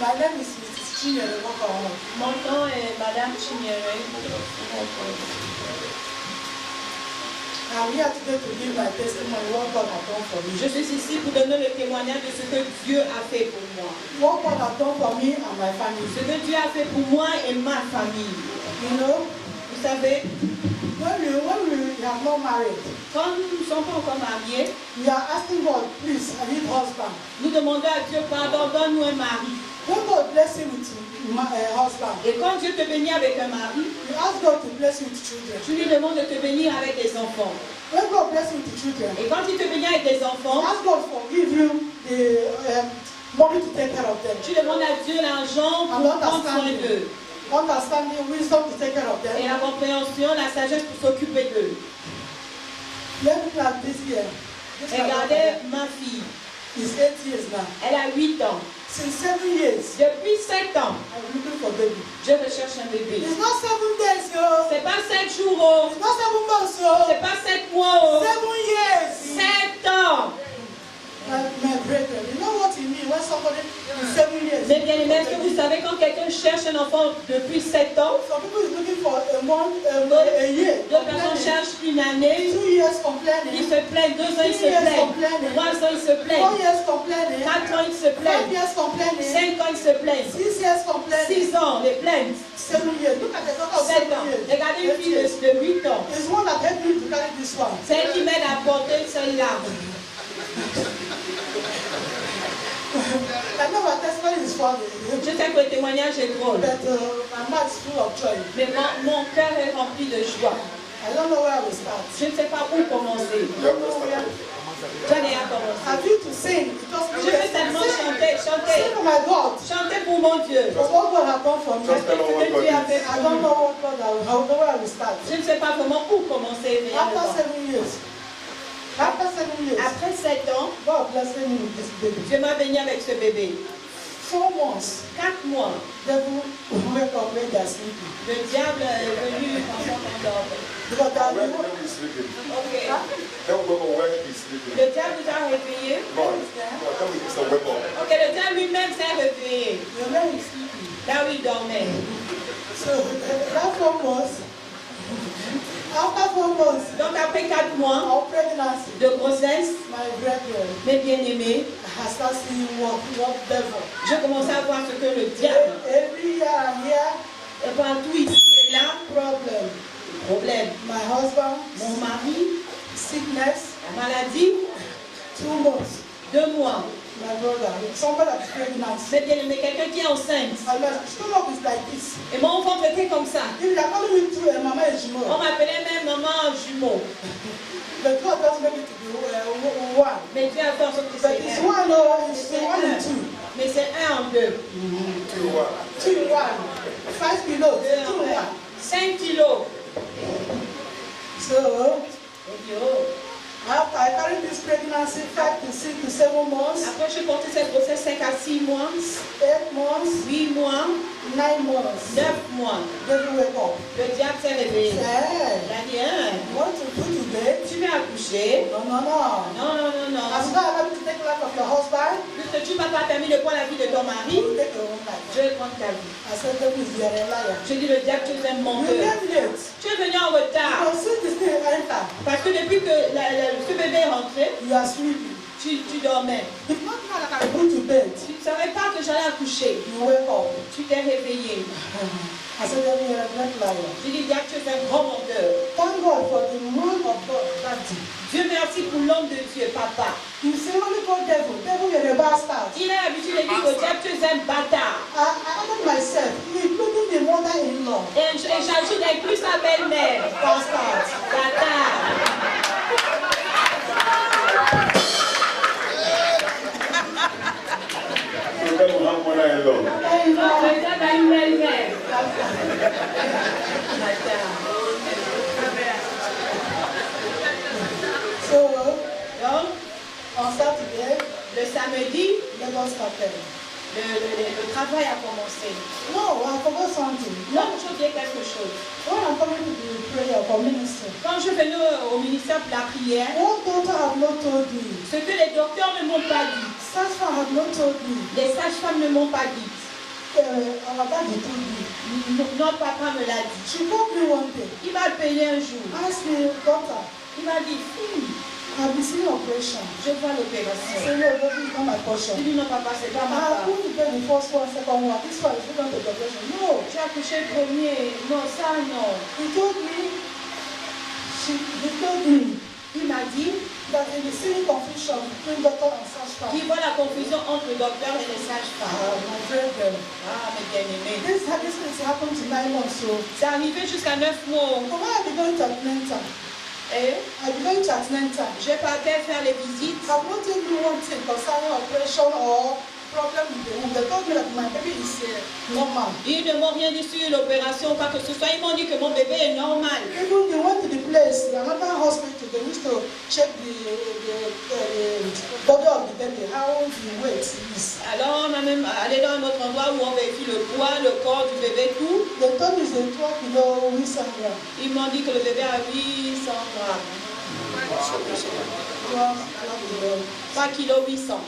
My name is Mrs. Chinyere Wakaon. Mon nom est Madame Chinyere. I'm here today to give my testimony what God has done for me. Je suis ici pour donner le témoignage de ce que Dieu a fait pour moi. What God has done for me and my family. Ce que Dieu a fait pour moi et ma famille. You know, vous savez, when we are not married, quand nous ne sommes pas encore mariés, we are asking God, please, I need husband. Nous demandons à Dieu, pardon, donne-nous un mari. When God bless you with a husband, et quand Dieu te bénit avec un mari, you ask God to bless you with children. Tu lui demandes de te bénir avec des enfants. When God bless you with children, et quand il te bénit avec des enfants, ask God to give you the money to take care of them. Tu demandes à Dieu l'argent pour prendre soin d'eux. Understanding, wisdom to take care of them. Et la compréhension, la sagesse pour s'occuper d'eux. Let me like this year. Regardez ma fille. She's 8 years now. Elle a 8 ans. Since 7 years. Depuis 7 ans. I'm looking for baby. Je recherche un bébé. It's not 7 days, yo. C'est pas 7 jours, oh. It's not 7 months, yo. C'est pas 7 mois, oh. 7 years. 7 ans. My brethren, you know what it means when somebody is 7 years. Mais bien aimé, est-ce que vous savez quand quelqu'un cherche un enfant depuis 7 ans? Some people is looking for a month, a year. D'autres personnes cherchent une année. 2 years complaining. Ils se plaignent. 2 ans, ils se plaignent. 3 ans, ils se plaignent. 4 years complaining. 4 ans, ils se 5 plaignent. years complaining. 5 ans, ils se plaignent. 6 years complaining. 6 ans, les plaintes. 7 years. Look at the daughter of 7 7 ans. years. Regardez une fille de 8 ans. It's one that helped me to carry this one. C'est elle qui m'aide à porter celle-là. I know my testimony is funny. Je sais que le témoignage est drôle. But my mouth is full of joy. Mais mon cœur est rempli de joie. I don't know where I will start. Je ne sais pas où commencer. I don't know where. J'en ai à commencer. I feel to sing because Je veux tellement chanter, chanter. Sing for my God. Chanter pour mon Dieu. Because what God has done for me. Just tell them what God is. I don't know what God has. I don't know where I will start. Je ne sais pas vraiment où commencer. After 7 years. After 7 years. Après 7 ans, God blessed me with this baby. Dieu m'a béni avec ce bébé. 4 months. 4 mois. Devil wake up when they are sleeping. Le diable est venu quand on endormi. Because that When he's sleeping. Ok. Don't go when he's sleeping. Le diable nous a réveillés. God, tell me it's a weapon. Ok, le diable lui-même s'est réveillé. the man is sleeping. Là où il dormait. So that 4 months. After 4 months. Donc après 4 mois of pregnancy, de grossesse, my brethren, mes bien-aimés, I start seeing what devil. je commençais à voir ce que le diable, Every year and here, et partout ici et là, problem. problème. My husband, Mon mari, sickness, la maladie, 2 months. 2 mois. My brother, somebody that's pregnant. C'est bien aimé, quelqu'un qui est enceinte. And my stomach is like this. Et mon ventre était comme ça. If you are calling me to Mama On Ejimo, m'appelait même maman jumeau. but God doesn't make it to be one. Mais Dieu a fait en sorte que But c'est it's un. one, oh, it's one and two. Mais c'est 1 en 2. 2 in 1. 5 kilos. 2 2 en in 1. 1. 5 kilos. So, after I carried this pregnancy 5 to 6 to 7 months, Après, je portais cette grossesse 5 à 6 mois, 8 months, 8 mois, 9 months, 9 mois. devil wake up. Le diable s'est réveillé. Hey, Il a dit, hein, you want to put to bed? tu vas accoucher. No, no, no. Non, non, non, non. As God allowed you to take life of your husband, Puisque tu ne m'as pas permis de prendre la vie de ton mari, you will take your own life. je vais prendre ta vie. I said, devil is a liar. Je dis, le diable, tu es un You menteur. came late. Tu es venu en retard. Because since this thing enter, Parce que depuis que ce bébé est rentré, you are sleeping. tu dormais. If not now that I put to bed, Tu ne savais pas que j'allais accoucher. you wake up. Tu t'es réveillé. I said, devil, you are a great liar. Je dis, diable, tu es un grand menteur. Thank God for the man of God, Daddy. Dieu merci pour l'homme de Dieu, papa. You say only call devil. Devil, you're a bastard. Il a l'habitude de dire au diable, tu es un bâtard. I added myself, including the mother-in-law. Et j'ajoute inclus sa belle-mère. Bastard. Bâtard. So tell them how mother-in-law. Le diable a une belle-mère. Bâtard. So, Donc, on Saturday, le samedi, let us start there. le travail a commencé. No, I forgot something. Non, je dis quelque chose. When I'm coming to the prayer for ministry, Quand je venais au ministère pour la prière, one doctor have not told me. ce que les docteurs ne m'ont pas dit, Sasha have not told me. les sages-femmes ne m'ont pas dit, Our daddy told me. notre papa me l'a dit. She called me one day. Il m'a appelé un jour. Asked me, doctor, Il m'a dit, fille, I've been seeing operation. je vois I l'opération. said, no, that is not my portion. Il dit, non papa, c'est pas ma I part. couldn't get the first one, second one. This one is not the operation. No. J'ai accouché le premier. Non, ça non. He told me, Il m'a dit that he is seeing confusion between doctor and Sasha. qu'il voit la confusion entre le docteur et les sages-femmes. My brethren. Ah, mes bien-aimés. This has happened to 9 months. So, C'est arrivé jusqu'à 9 mois. when I began to Atlanta, Et I began to Atlanta. je partais faire les visites. I've not told you one thing concerning operation or problem with the womb. They told me that my baby is normal. Ils ne m'ont rien dit sur l'opération, pas que ce soit. Ils m'ont dit que mon bébé est normal. Even they went to the place, another hospital, they used to check the body of the baby, how the weight is. Alors on a même allé dans un autre endroit où on vérifie le poids, le corps du bébé, tout. They told me it's 3 kilo 800 grams. Ils m'ont dit que le bébé a 800 grammes. 3 kg 800.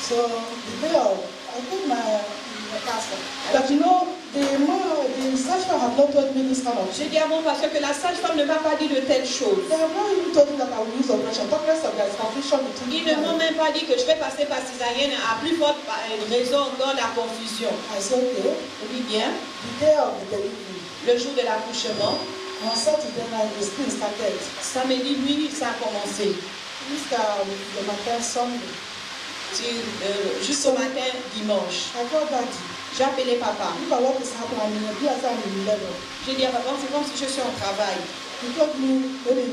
So the girl, I told my pastor that the sage-femme have not told me this kind of J'ai thing. dit à mon pasteur que la sage-femme ne m'a pas dit de telles choses. They have not even told me that I will use operation. Talk less of there is confusion between Ils ne m'ont même pas dit que je vais passer par césarienne à plus forte raison encore la confusion. I said, okay, Oui bien, the day of the delivery, le jour de l'accouchement, on Saturday night, the spin started. samedi nuit, ça a commencé. The matin, Sunday. Jusqu'au matin, dimanche. I called daddy. J'ai appelé papa. Look at what is happening. I'm in level. J'ai dit à papa, c'est comme si je suis en travail. He told me when he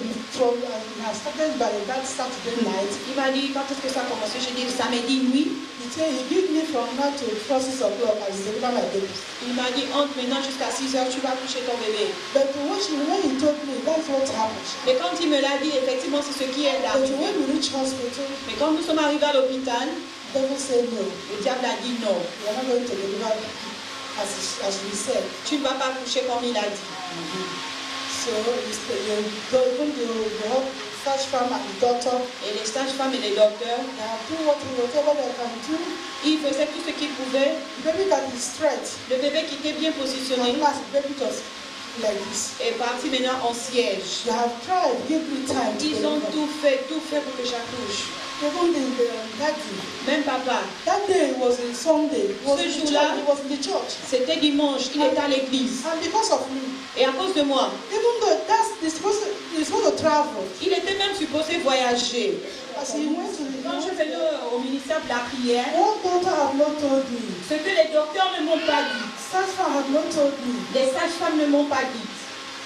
has started by that Saturday night. Il m'a dit, quand est-ce que ça a commencé? J'ai dit, samedi nuit. He said he gave me from now to 4, 6 o'clock as he delivered my baby. Il m'a dit, entre maintenant jusqu'à 6 heures, tu vas coucher ton bébé. But when he told me, that's what happened. Mais quand il me l'a dit, effectivement, c'est ce qui est But arrivé. when we reach hospital, Mais quand nous sommes arrivés à l'hôpital, the devil said no. le diable a dit non. We are not going to deliver as we said. Tu ne vas pas coucher comme il a dit. So even the sage-femme and the doctor, Et les sages-femmes et les docteurs, they have done whatever they can do. ils faisaient tout ce qu'ils pouvaient. The baby that is straight, Le bébé qui était bien positionné and as the baby just like this. est parti maintenant en siège. They have tried, give me time to Ils ont deliver. tout fait pour que j'accouche. Even the daddy. Même papa. That day was a Sunday. He was Ce in the jour-là, church. He was in the church. C'était dimanche, il était à l'église. And because of me, Et à cause de moi, even though they're supposed to travel, il était même supposé voyager. as he went to the Quand je venais au ministère de la prière, one doctor have not told me. ce que les docteurs ne m'ont pas dit, Sasha have not told me. les sages-femmes ne m'ont pas dit,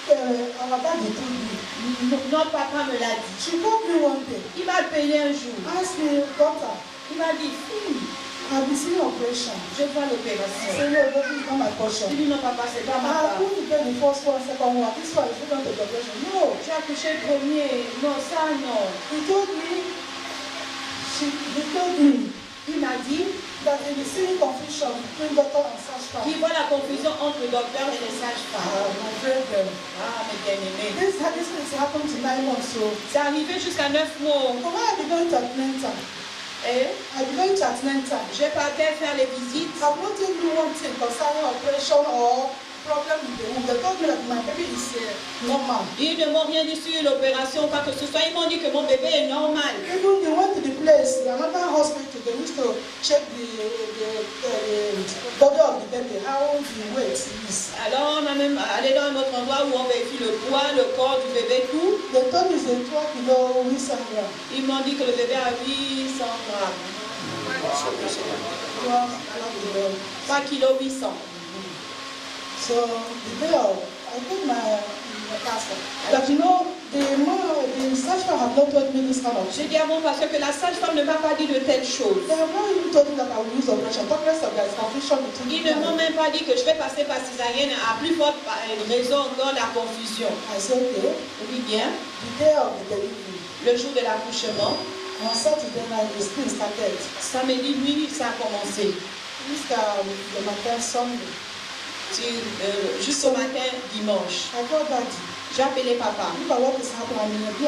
Our daddy told me. notre papa me l'a dit. She called me one day. Il m'a appelé un jour. Asked me, doctor, Il m'a dit, fille, I've been seeing operation. je vois I l'opération. said, no, that is not my portion. Il dit, non papa, c'est pas ma I part. couldn't get the first one, second one. This one is not the operation. No. J'ai accouché le premier. Non, ça non. He told me, Il m'a dit that he is seeing confusion between doctor and sage-femme. qu'il voit la confusion entre le docteur et les sages-femmes. My brethren. Ah, mes bien-aimés. This has happened to 9 months. So C'est arrivé jusqu'à 9 mois. when I began to Atlanta, Et je partais faire les visites. I've not told you one thing concerning operation or problem with the womb. They told me that my baby is normal. Ils ne m'ont rien dit sur l'opération, pas que ce soit. Ils m'ont dit que mon bébé est normal. Even they went to the place, another hospital, they used to check the body of the baby, how the weight is. Alors on a même allé dans un autre endroit où on vérifie le poids, le corps du bébé, tout. They told me it's 3 kilo 800 grams. Ils m'ont dit que le bébé a 800 grammes. 3 kg 800. So the girl, I told my pastor that the sage-femme have not told me this kind of J'ai thing. dit à mon pasteur que la sage-femme ne m'a pas dit de telles choses. They have not even told me that I will use operation. Talk less of there is confusion between Ils ne m'ont même pas dit que je vais passer par césarienne à plus forte raison encore la confusion. I said, okay, Oui bien, the day of the delivery, le jour de l'accouchement, On Saturday night, the school started. Samedi nuit, ça a commencé. Jusqu'à le matin, Sunday. Jusqu'au matin, dimanche. I called Daddy. J'ai appelé papa. Look at what is happening. I'm in the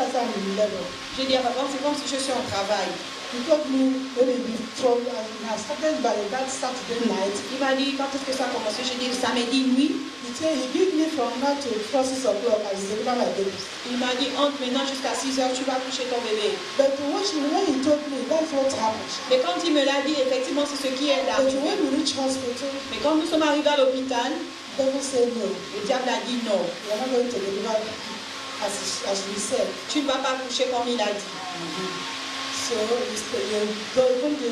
level. J'ai dit à papa, c'est comme si je suis en travail. He told me when I started by that Saturday night. Il m'a dit quand est-ce que ça a commencé? J'ai dit samedi nuit. He said he gave me from now to 4, 6 o'clock as deliver my baby. Il m'a dit entre maintenant jusqu'à 6 heures tu vas coucher ton bébé. But when he told me that's what happened. Mais quand il me l'a dit, effectivement c'est ce qui est là. But when we reach hospital, mais quand nous sommes arrivés à l'hôpital, the devil said no. Le diable a dit non. You are not going to deliver as we said. Tu ne vas pas coucher comme il a dit. So even the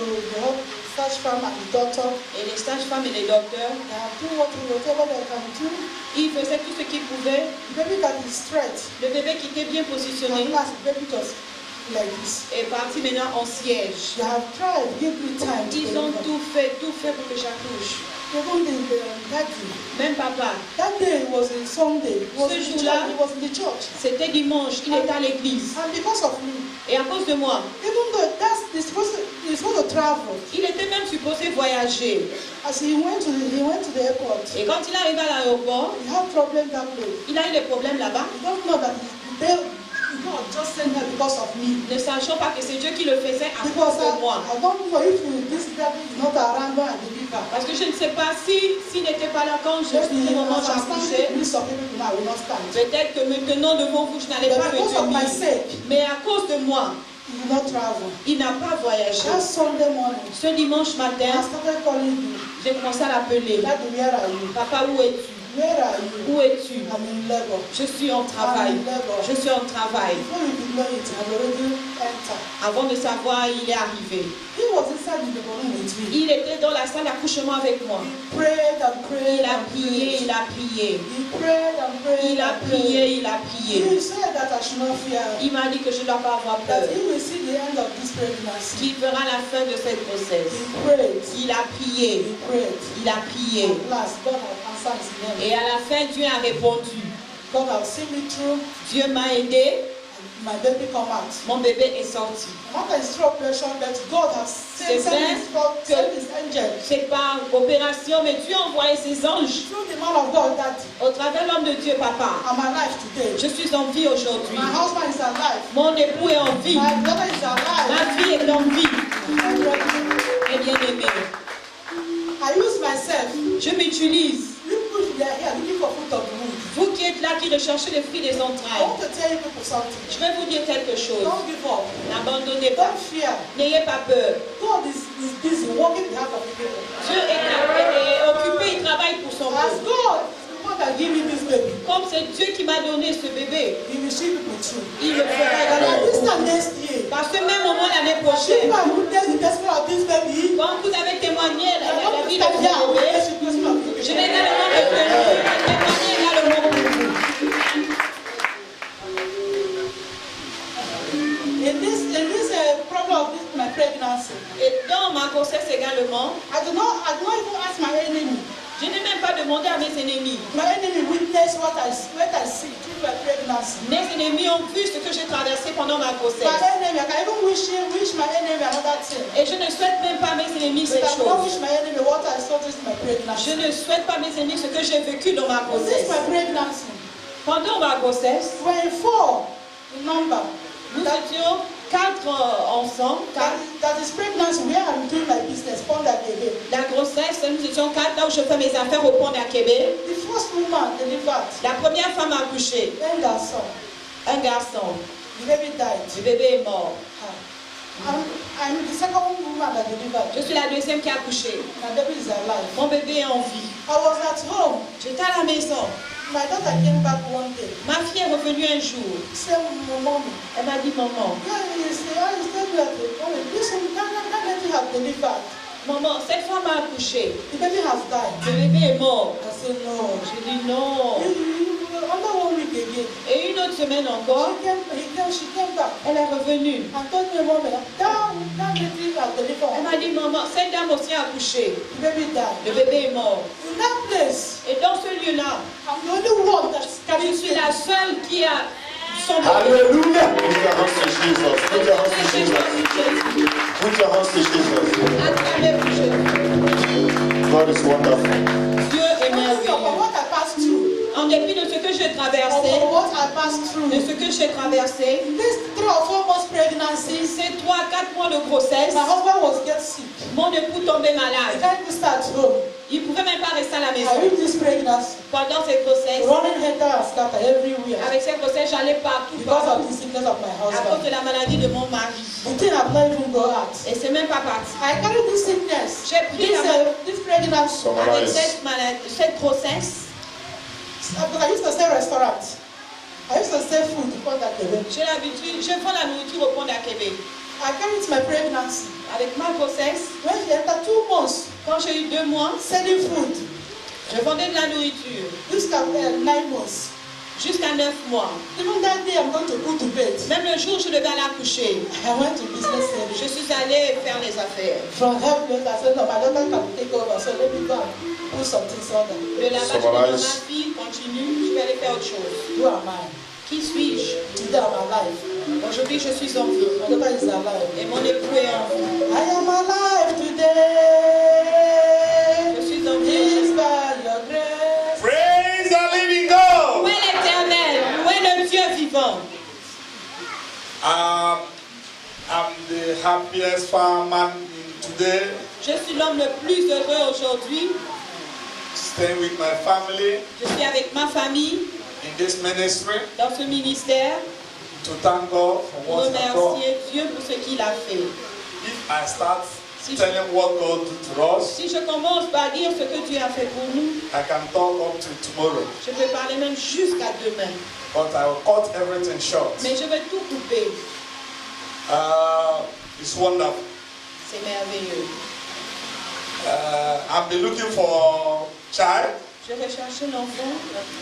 sage-femme and the doctor, et les sages-femmes et les docteurs, they have done whatever they can do. Ils faisaient tout ce qu'ils pouvaient. The baby that is straight. Le bébé qui était bien positionné. And last, the baby was like this. Est parti maintenant en siège. They have tried, give me time. Ils ont tout fait pour que j'accouche. Even the daddy. Même papa. That day was a Sunday. Ce jour-là, he was in the church. C'était dimanche. Il était à l'église. And because of me. Et à cause de moi. Even though he's supposed to travel. Il était même supposé voyager. As he went to the airport. Et quand il est arrivé à l'aéroport, he had problem that way. Il a eu des problèmes là-bas. You don't know that God just sent her because of me. Ne sachant pas que c'est Dieu qui le faisait à cause de moi. I don't know if this devil is not around when I deliver. Parce que je ne sais pas s'il n'était pas là quand je suis au moment où j'ai accouché. Peut-être que maintenant devant vous, je n'allais pas me tenir. Mais à cause de moi, il n'a pas voyagé. Ce dimanche matin, j'ai commencé à l'appeler. Papa, où es-tu? Où es-tu? Je suis en travail. Je suis en travail. Avant de savoir, il est arrivé. Il était dans la salle d'accouchement avec moi. Il a prié, il a prié. Il a prié, il a prié. Il m'a dit que je ne dois pas avoir peur. Qu'il verra la fin de cette grossesse. Il a prié. Il a prié. Et à la fin, Dieu a répondu. Dieu m'a aidé. Mon bébé est sorti. C'est par opération, mais Dieu a envoyé ses anges. Au travers de l'homme de Dieu, papa. Je suis en vie aujourd'hui. Mon époux est en vie. Ma fille est en vie. Et bien aimé. Je m'utilise. Vous qui êtes là, qui recherchez les fruits des entrailles, je vais vous dire quelque chose. N'abandonnez pas. N'ayez pas peur. Dieu est occupé, il travaille pour son peuple. Comme c'est Dieu qui m'a donné ce bébé, il le fera également. Parce que même au moins l'année prochaine, quand vous avez témoigné la vie de ce bébé, je vais également témoigner également pour vous. Et dans ma grossesse également, je n'ai même pas demandé à mes ennemis. Mes ennemis ont vu ce que j'ai traversé pendant ma grossesse. Et je ne souhaite même pas à mes ennemis ces choses. Je ne souhaite pas à mes ennemis ce que j'ai vécu dans ma grossesse. Pendant ma grossesse, nous étions 4 ensemble. La grossesse, nous étions 4 là où je fais mes affaires au pont d'Akébé. La première femme a accouché. Un garçon. Le bébé est mort. Je suis la deuxième qui a accouché. Mon bébé est en vie. J'étais à la maison. Ma fille est revenue un jour. Elle m'a dit, maman, maman, cette femme a accouché. Le bébé est mort. J'ai dit non. Et une autre semaine encore, elle est revenue. Elle m'a dit, maman, cette dame aussi a accouché. Le bébé est mort. Et dans ce lieu-là, je suis la seule qui a sont beaux. Hallelujah. Put your hands to Jesus. Put your hands to Jesus. Put your hands to Jesus. Acclamez-vous Jésus. God is wonderful. Dieu est For merveilleux. what I passed through, En dépit de ce que j'ai traversé, for what I passed through, de ce que j'ai traversé, this 3 or 4 months pregnancy, ces 3-4 mois de grossesse, my husband was get sick. mon époux tombait I malade. can't start home. Il ne pouvait même pas rester à la I maison. read this pregnancy, Pendant cette grossesse, running head and scatter everywhere avec cette grossesse, j'allais partout, because of partout, the sickness of my à cause husband. de la maladie de mon mari. The thing I've not even go out. Et c'est même pas parti. I carried this sickness, J'ai pris this pregnancy. avec Summarize. cette maladie, cette grossesse. I used to say restaurant. I used to say food before that event. J'ai l'habitude, je vends la nourriture au pont d'Akébé. I carried my pregnancy. Avec ma grossesse, When she entered 2 months, quand j'ai eu 2 mois, selling food. je vendais de la nourriture. Jusqu'à 9 months. Jusqu'à 9 mois. Even that day, I'm going to go to bed. Même le jour où je devais aller accoucher, I went to business je service. suis allée faire les affaires. From helpless, I said, no, my daughter can take over, so let me go and put some things on them. De là-bas, je dis à ma Summarize. fille, continue, je vais aller faire autre chose. Who am I? Qui suis-je? Today I'm alive. Aujourd'hui, je suis en vie. My daughter is alive. Et mon époux est en vie. I am alive today. Je suis en vie. It's by your grace. Praise the living Où God. est l'Éternel? Où est le Dieu vivant? I'm the happiest fireman today, Je suis l'homme le plus heureux aujourd'hui. staying with my family Je suis avec ma famille in this ministry dans ce ministère to thank God for pour what He has done. remercier Dieu pour ce qu'il a fait. If I start Si je, telling what God did to us, si je commence par dire ce que Dieu a fait pour nous, I can talk up to tomorrow, je peux parler même jusqu'à demain. but I will cut everything short. Mais je vais tout couper. It's wonderful. C'est merveilleux. I've been looking for child Je recherchais l'enfant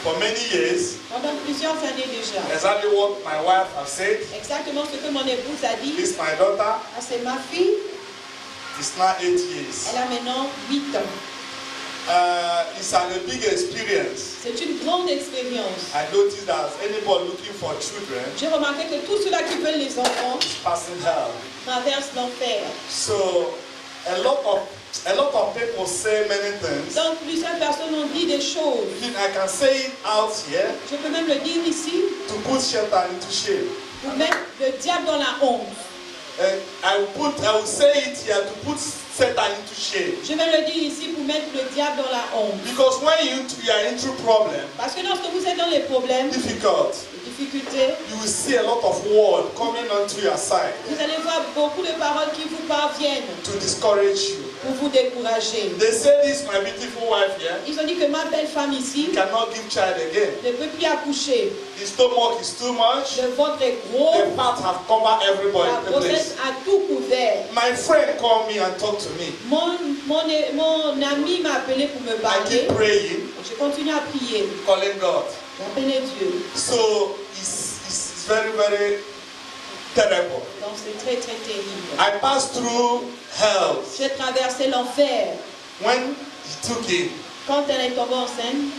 for many years. pendant plusieurs années déjà. Exactly what my wife has said. Exactement ce que mon épouse a dit. This my daughter. Ah, c'est ma fille. It's now 8 years. Elle a maintenant 8 ans. It's a big experience. C'est une grande expérience. I noticed that anybody looking for children J'ai remarqué que tous ceux-là qui veulent les enfants is passing hell. traversent l'enfer. So a lot of people say many things. Donc plusieurs personnes ont dit des choses. I can say it out here Je peux même le dire ici to put Satan into shame. pour mettre le diable dans la honte. I will say it here to put Satan into shame. Je vais le dire ici pour mettre le diable dans la honte. Because when you are into problem, Parce que lorsque vous êtes dans les problèmes, difficult, les difficultés, you will see a lot of word coming onto your side vous allez voir beaucoup de paroles qui vous parviennent to discourage you. pour vous décourager. They say this my beautiful wife here Ils ont dit que ma belle femme ici cannot give child again. ne peut plus accoucher. The stomach is too much. Le ventre est gros, The fat have covered everybody la in the place. grossesse a tout couvert. My friend called me and talked to me. Mon ami m'a appelé pour me I parler. keep praying, Je continue à prier. calling God. J'appelais Dieu. So it's very, very terrible. Donc c'est très très terrible. I passed through hell J'ai traversé l'enfer. when he took it. Quand elle est tombée enceinte,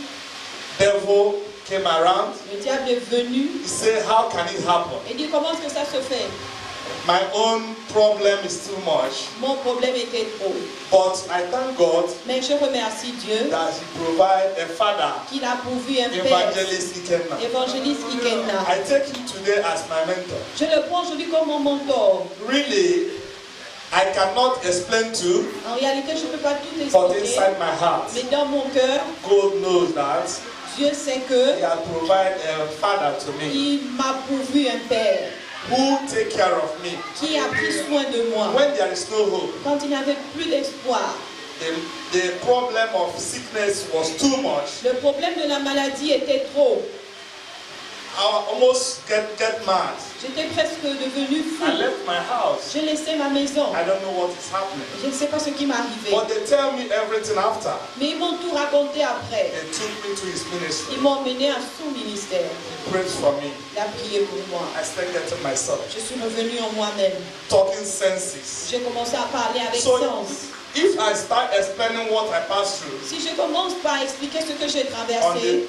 Devil came around. le diable est venu He said, how can it happen? et dit comment est-ce que ça se fait? My own problem is too much. Mon problème était trop. But I thank God Mais je remercie Dieu that he provided a father, qu'il a pourvu un père, Evangelist Ikenna. évangéliste Ikenna. I take him today as my mentor. Je le prends aujourd'hui comme mon mentor. Really, I cannot explain to, En réalité, je ne peux pas tout but expliquer. inside my heart, Mais dans mon cœur, God knows that Dieu sait que he has provided a father to me il m'a pourvu un père who take care of me. qui a pris soin de moi. When there is no hope, Quand il n'y avait plus d'espoir, the problem of sickness was too much. le problème de la maladie était trop. I almost get mad. J'étais presque devenue fou. I left my house. J'ai laissé ma maison. I don't know what is happening. Je ne sais pas ce qui m'est arrivé. But they tell me everything after. Mais ils m'ont tout raconté après. They took me to his ministry. Ils m'ont emmené à son ministère. He prayed for me. Il a prié pour moi. I started getting myself. Je suis revenue en moi-même. Talking senses. J'ai commencé à parler avec So, sens. if I start explaining what I passed through Si je commence par expliquer ce que j'ai traversé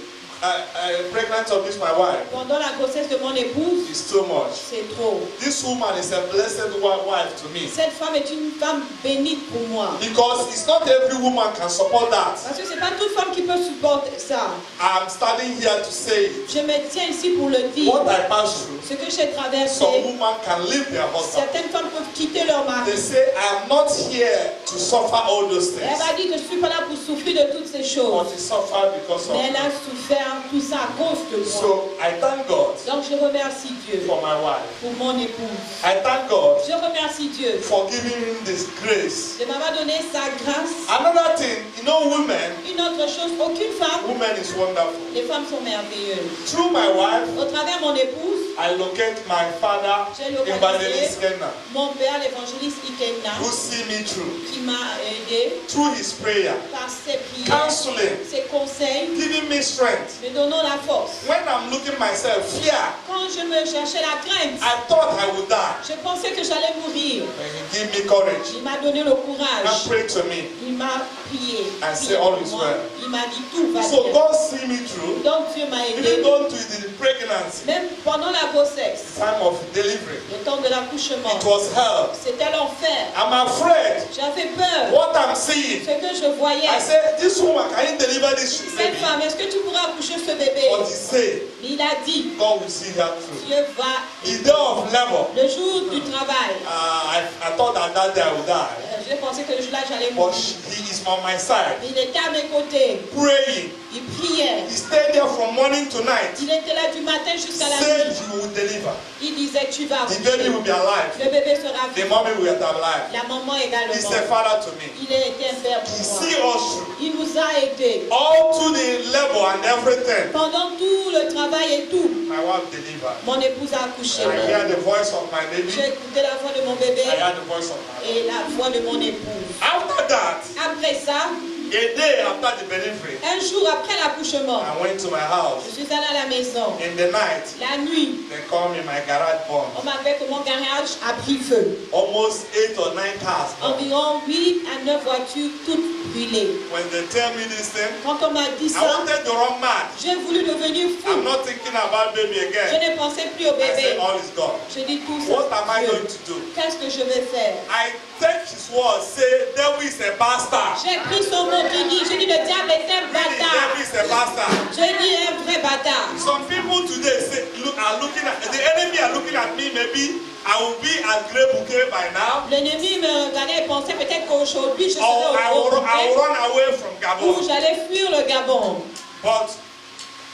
pregnant of this my wife. Pendant la grossesse de mon épouse, It's too much. c'est trop. This woman is a blessed wife to me. Cette femme est une femme bénite pour moi. Because it's not every woman can support that. Parce que c'est pas toute femme qui peut supporter ça. I'm standing here to say it. Je me tiens ici pour le dire. What I pass through, Ce que j'ai traversé, some women can leave their husband. certaines femmes peuvent quitter leur mari. They say, I'm not here to suffer all those Elle things. m'a dit que je ne suis pas là pour souffrir de toutes ces choses. But he suffered because of Mais elle a me. souffert tout ça à cause de moi. So I thank God Donc je remercie Dieu for my wife. pour mon épouse. I thank God Je remercie Dieu for giving him this grace. de m'avoir donné sa grâce. Another thing, you know, women Une autre chose, aucune femme, is wonderful. les femmes sont merveilleuses. Through my wife, Au travers de mon épouse, I locate my father, j'ai localisé Evangelist Kenna, mon père, l'évangéliste Ikenna, who see me through. qui m'a aidé Through his prayer, par ses prières, counseling, ses conseils, giving me strength. me donnant la force. When I'm looking myself, fear, Quand je me cherchais la crainte, I thought I would die. je pensais que j'allais mourir. And he gave me courage Il m'a donné le courage. and prayed to me. Il m'a prié. And prié say all pour is moi. well. Il m'a dit tout va So bien. God see me through, Donc Dieu m'a even aidé. though to the pregnancy, Même pendant la grossesse, time of delivery, le temps de l'accouchement, it was hell. c'était l'enfer. I'm afraid J'avais peur. what I'm seeing. Ce que je voyais. I said, this woman, can you deliver this Cette baby? femme, est-ce que tu pourras accoucher ce bébé? But he said, Il a dit, God will see her through. Dieu va. The day of labor, Le jour du travail, I thought that day I would die. j'ai pensé que le jour-là j'allais But mourir. he is on my side, Il était à mes côtés. praying. Il priait. He stayed there from morning to night. Il était là du matin jusqu'à la Said nuit. he will deliver. Il disait, tu vas The baby accoucher. will be alive. Le bébé sera The vivant. mommy will be alive. La maman He's également. a father to me. Il a été un père He pour moi. see us through. Il nous a aidés. All to the labor and everything. Pendant tout le travail et tout, My wife delivered. mon épouse a accouché. I hear the voice of my baby. J'ai écouté la voix de mon bébé I hear the voice of my et la voix de mon épouse. After that, Après ça, a day after the delivery, un jour après l'accouchement, I went to my house. je suis allée à la maison. In the night, La nuit, they call me my garage bomb. on m'appelle que mon garage a pris feu. Almost 8 or 9 cars. Environ 8 à 9 voitures toutes brûlées. When they tell me this thing, Quand on m'a dit I ça, wanted to run mad. j'ai voulu devenir I'm fou. not thinking about baby Je again. ne pensais plus au I said, bébé. all is gone. Je dis tout ça. What am I Dieu. going to do? Qu'est-ce que je vais faire? I take his word, say, devil is a bastard. J'ai pris son mot qui dit, j'ai dit le diable est un Really, bâtard. devil is a bastard. J'ai dit un vrai bâtard. Some people today say, are looking at the enemy are looking at me. Maybe I will be at Grey Bouquet by now, L'ennemi me regardait et pensait peut-être qu'aujourd'hui je serai or I au will Gabon run away from ou Gabon. j'allais fuir le Gabon. But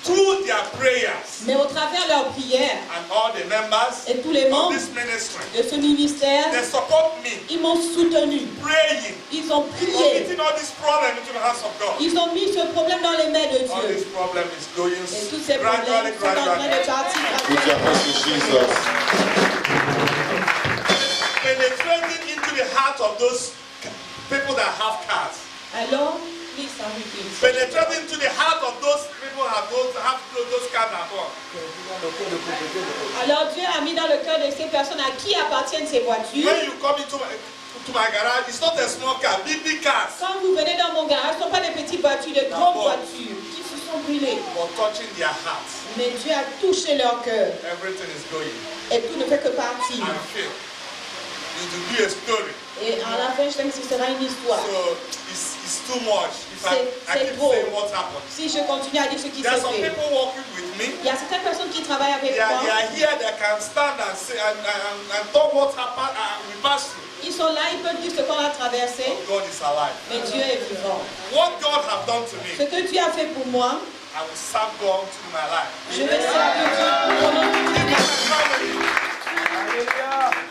through their prayers Mais au travers de leurs prières and all the members et tous les of membres this ministry, de ce ministère, they support me, ils m'ont soutenu. praying, Ils ont prié. committing all this problem into the hands of God. Ils ont mis ce problème dans les mains de All Dieu. this problem is going Et tous ces gradually, problèmes sont en train gradually. de partir Put your hands to Jesus. Penetrating into the heart of those people that have cars. Alors, please, I'm repeating. Penetrating into the heart of those people that have those cars at all. Alors Dieu a mis dans le cœur de ces personnes à qui appartiennent ces voitures. When you come into my garage, it's not a small car, big cars. Quand vous venez dans mon garage, ce ne sont pas des petites voitures, de grandes voitures qui se sont brûlées. For touching their hearts. Mais Dieu a touché leur cœur Everything is going. et tout ne fait que partir. And feel. It will be a story. Et à la fin, je sais que ce sera une histoire. So it's too much. If I C'est keep trop. saying what happened. Si je continue à dire ce qui There s'est are some fait. people working with me. Il y a certaines personnes qui travaillent avec They moi. are here, they can stand and say and talk what happened and we passed through. Ils sont là, ils peuvent dire ce qu'on a traversé. God is alive. Mais Dieu est vivant. What God have done to Ce me, que Dieu a fait pour moi, I will serve God through my life. je vais servir Dieu pendant toute ma Even my vie. family,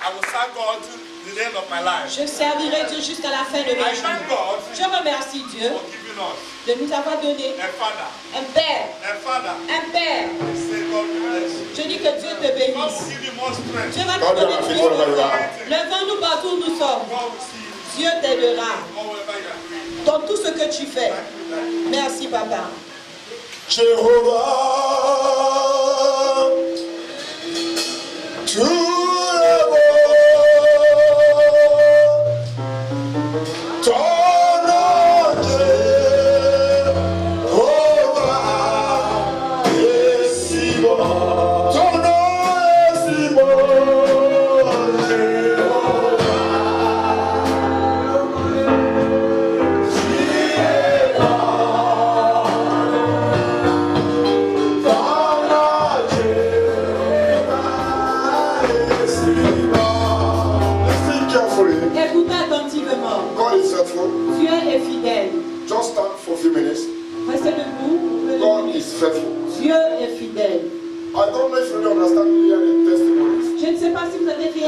I will serve God to the end of my life. Je servirai Dieu jusqu'à la fin de I mes jours. thank God Je remercie Dieu for giving us de nous avoir donné a father. un père. A father. Un père. I say God bless you. Je dis que Dieu te God bénisse. will give you more strength. Dieu va God te will donner feed whatever you are. Levons-nous partout où nous sommes. God will see you. Dieu t'aidera Whatever you are doing. dans tout ce que tu fais. Merci, papa. Jehovah, to the world, turn on Jehovah.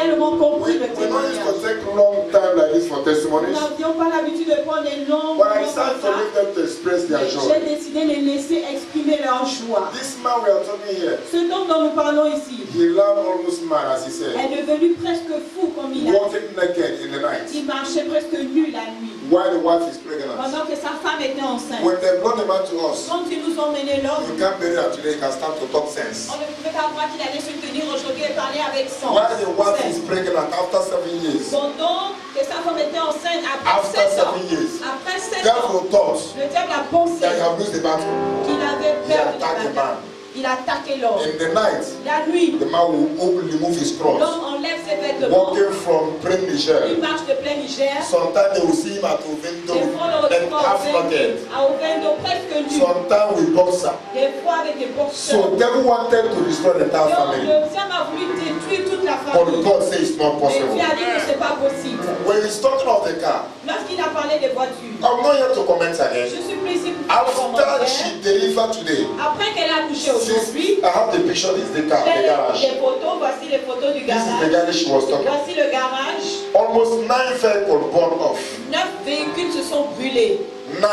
réellement compris le We don't used to témoignage. take long time like this for Nous testimonies. n'avions pas l'habitude de prendre des longs But I moments decided comme to ça. leave them to express their Mais joy. j'ai décidé de les laisser exprimer leur joie. This man we are talking here, Cet homme dont nous parlons ici he learned almost mad, as he said, est devenu presque fou comme il a dit. walking naked in the night Il marchait presque nu la nuit, while the wife is pregnant. pendant que sa femme était enceinte. When they brought him out to us, Quand ils nous ont mené l'homme, you can't bury him today, he can start to talk sense. on ne pouvait pas croire qu'il allait se tenir aujourd'hui et parler avec son. While the wife is pregnant after 7 years, Pendant que sa femme était enceinte after après 7 ans. 7 years, Après 7 ans, devil thought le diable a pensé that he had lost the battle. qu'il avait He perdu la attacked the bataille. man. Il a attaqué l'homme. In the night, La nuit, the man will openly remove his cross, l'homme enlève ses vêtements. walking from Plain Il Niger. marche de plein Niger. Sometimes they will see him at Ovendo Des fois, on le and retrouve half naked. à Ovendo presque nu. Sometimes with boxer. Des fois avec des boxeurs. So devil wanted to destroy the entire Donc, family. le diable a voulu détruire toute la But famille. God says it's not Mais possible. Dieu a dit que ce n'est pas possible. When he's talking of the car, Lorsqu'il a parlé des voitures, I'm not here to comment again. je suis plus ici pour faire un After commentaire. she delivered today, Après qu'elle a accouché since aujourd'hui, I have the picture, this is the car, the les garage. photos, voici les photos du This is the garage. garage she was talking. Voici le garage. Almost 9 vehicles burned off. 9 véhicules se sont brûlés. 9.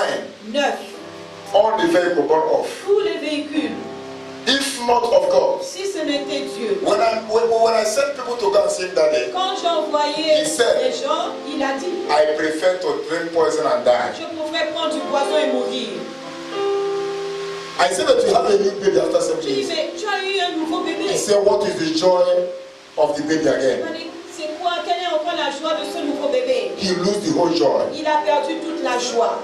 9. All the vehicles burned off. Tous les véhicules. If not of God. Si ce n'était Dieu. When I sent people to go and sing that day, Quand j'ai envoyé He said, les gens, il a dit, I prefer to drink poison and die. je pourrais prendre du poison et mourir. I said that you have a new baby after 7 Je dis, years. mais tu as eu un nouveau bébé. He said, what is the joy of the baby Il again? m'a dit, c'est quoi, quelle est encore la joie de ce nouveau bébé? He lose the whole joy. Il a perdu toute la joie.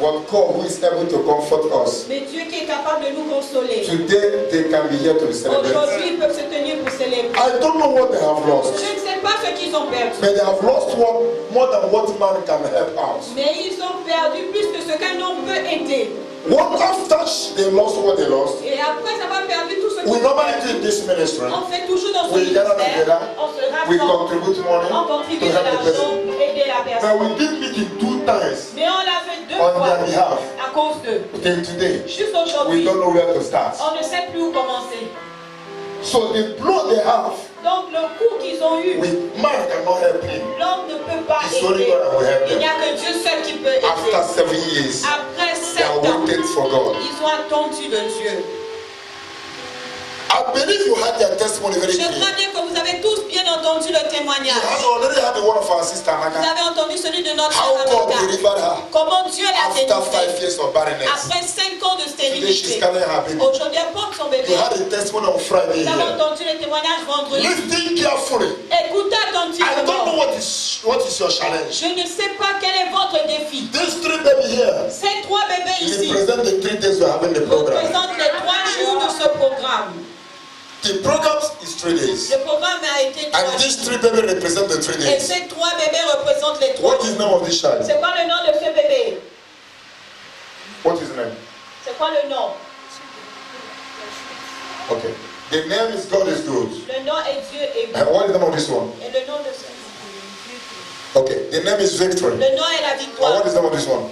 But God who is able to comfort us, Mais Dieu qui est capable de nous consoler. today they can be here to celebrate. Aujourd'hui, ils peuvent se tenir pour célébrer. I don't know what they have lost, Je ne sais pas ce qu'ils ont perdu. but they have lost more than what man can help out. Mais ils ont perdu plus que ce qu'un homme peut aider. What after they lost what they lost, Et après avoir perdu tout ce we qu'ils ont normally do perdu, in this ministry. on fait toujours dans ce We gather ministère, together, on se we rassemble, contribute money on to contribue de help the l'argent person. pour aider la But personne. we did meet in 2 times Mais on l'a fait 2 on fois their behalf. à cause d'eux. Till today, Juste we aujourd'hui, don't know where to start. on ne sait plus où commencer. So the blow they have, Donc le coup qu'ils ont eu, man cannot help him. l'homme ne peut pas It's only aider. God that will help Il n'y them. a que Dieu seul qui peut aider. After 7 years, Après they 7 are ans, waiting for God. ils ont attendu de Dieu. I believe you had their testimony very Je clear. crois bien que vous avez tous bien entendu le You témoignage. had already had the one of our sister Vous Naga. avez entendu celui de notre How sœur God Amaka. delivered her Comment Dieu l'a after délivrée 5 years of barrenness. après 5 ans de Today she's stérilité. carrying her baby. Aujourd'hui, elle porte son bébé. You had a testimony on Friday Vous avez here. entendu le témoignage vendredi. Listen carefully. Écoutez I don't know attentivement. what is your challenge. Je ne sais pas quel est votre défi. These 3 baby here Ces 3 bébés ici represent the 3 days we're having the program. représentent les 3 jours de ce programme. The program is 3 days. Le programme a été 3 And jours. these 3 baby represent the 3 Et days. ces 3 bébés représentent les 3 What is jours. the name of this child? C'est quoi le nom de ce bébé? What is the name? C'est quoi le nom? Okay. The name is God is good. Le nom est Dieu et And what is the name of this one? Et le nom de ce Okay. The name is Victory. Le nom est la And victoire. what is the name of this one?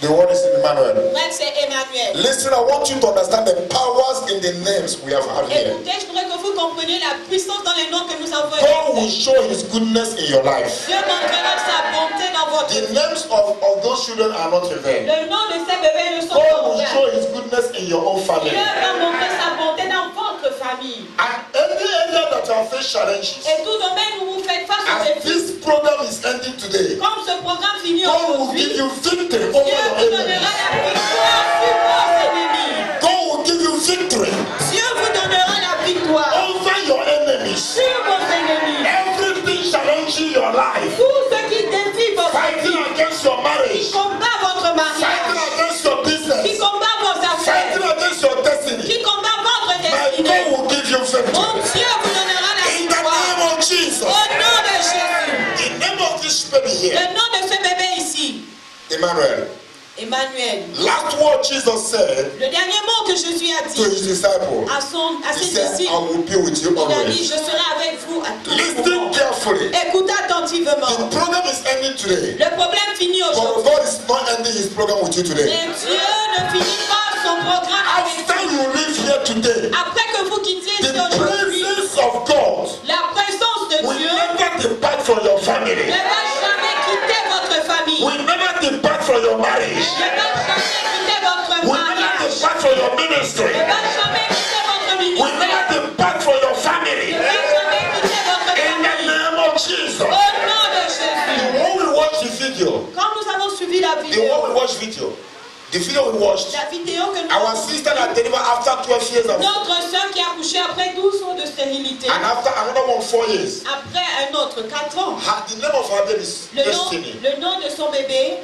The one is Emmanuel. Bref, c'est Emmanuel. Listen, I want you to understand the powers in the names we have had here. Écoutez, je voudrais que vous compreniez la puissance dans les noms que nous avons God will écrits. show His goodness in your life. Dieu montrera sa bonté dans votre The vie. names of those children are not in vain. Le nom de ces bébés ne sont God pas will ouverts. show His goodness in your own family. Dieu va montrer sa bonté dans votre famille. And any area that you have faced challenges, Et tout domaine où vous faites face aux as défis, this program is ending today, comme ce programme finit God will aujourd'hui, give you victory Dieu over vous your donnera enemies. la victoire sur vos ennemis. God will give you victory Dieu vous donnera la victoire over your enemies. sur vos ennemis. Everything challenging your life, Tout ce qui défie votre fighting vie, against your qui marriage, combat votre fighting mariage, against your qui business, combat vos affaires, fighting against your destiny. qui combat votre My God destinée. will give you Mon victory. Dieu vous donnera la In the victoire. name of Jesus. Au nom de Jésus. The name of this baby here, Le nom de ce bébé ici, Emmanuel. Emmanuel. Last word Jesus said Le dernier mot que Jésus a to dit his disciples, à He ses said, I disciples, will be with you il a dit, always. je serai avec vous à tous les Listen moments. carefully. Écoutez attentivement. The program is ending today. Le problème finit But aujourd'hui. God is not ending His program with you today. Mais Dieu ne finit pas son programme avec After vous. you leave here today, Après que vous quittiez the ici aujourd'hui, presence of God la présence de will family. Ne va jamais quitter votre famille. Will never depart from your marriage. Ne va jamais quitter votre Will never mariage. depart from your ministry. Ne va jamais quitter votre Will ministère. never depart from your family. Ne va jamais quitter votre In the famille. name of Jesus. Au nom de Jésus. When we watch the video, Quand nous avons suivi la the vidéo, one we watched video, the video we watched, la vidéo que nous our sister that delivered after 12 years of, notre soeur qui a accouché après 12 ans de stérilité, and after another one 4 years, après un autre 4 ans, the name of her baby is Destiny. le nom de son bébé,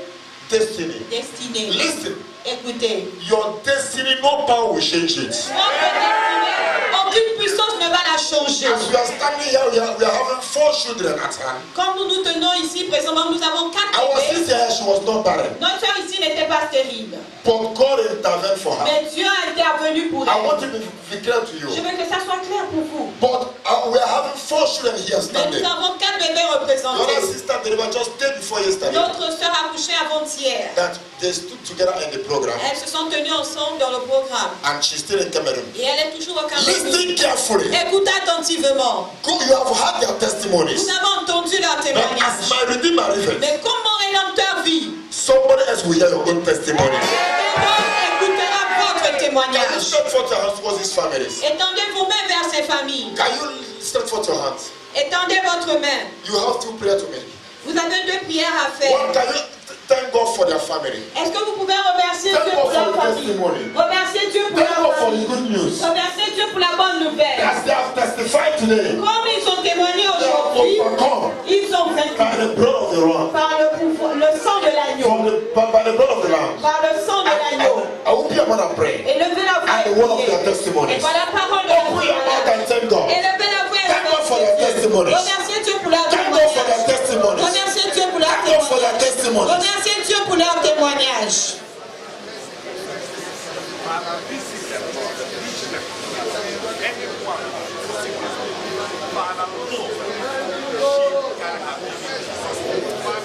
Destiny. Destiné. Listen, Écoutez, your destiny, no power will change it. votre destinée, aucune puissance ne va la changer. As we are standing here, we are having 4 children at hand. Comme nous nous tenons ici présentement, nous avons 4 Our bébés. sister, she was not barren, Notre soeur ici n'était pas stérile, but God intervened for her. mais Dieu a intervenu pour I elle. want to be clear to Je you. veux que ça soit clair pour vous. But we are having 4 children here Mais standing. nous avons 4 bébés The other représentés. sister delivered just day before yesterday. Notre soeur a accouché avant-hier. That they stood together in the program, Elles se sont tenues ensemble dans le programme. and she's still in Cameroon. Et elle est toujours au Cameroun. Listen carefully. Écoute attentivement. You have had their testimonies. Nous avons entendu leur But témoignage. as my Redeemer liveth, Mais comme mon Rédempteur vit, somebody else will hear your own testimony. quelqu'un écoutera votre Can you témoignage. stretch forth your hands towards these families? Étendez vos mains vers ces familles. Can you stretch forth your hands? Étendez votre main. You have 2 prayers to make. Vous avez 2 prières à faire. One, can you thank God for their family? Est-ce que vous pouvez remercier Thank Dieu God pour for leur the famille? testimony. Remercier Dieu pour Thank leur God for the famille. good news. Remercier Dieu pour la bonne nouvelle. As they have testified today, Comme ils ont témoigné they have aujourd'hui, overcome ils ont vaincu by the blood of the Lamb. par le sang de l'agneau. By the blood of the Lamb. Par le sang de l'agneau. I will be a man and pray. Et levez la voix And the et word of priez. their Et testimonies. voilà la parole de la Open your mouth témoignage. and thank God. Et levez la voix et Thank God for remerciez their Dieu. testimonies. Remerciez Dieu pour leur Thank God for their témoignage. testimonies. Remerciez Dieu pour leur Thank God for their témoignage. testimonies. Remerciez Dieu pour leur témoignage.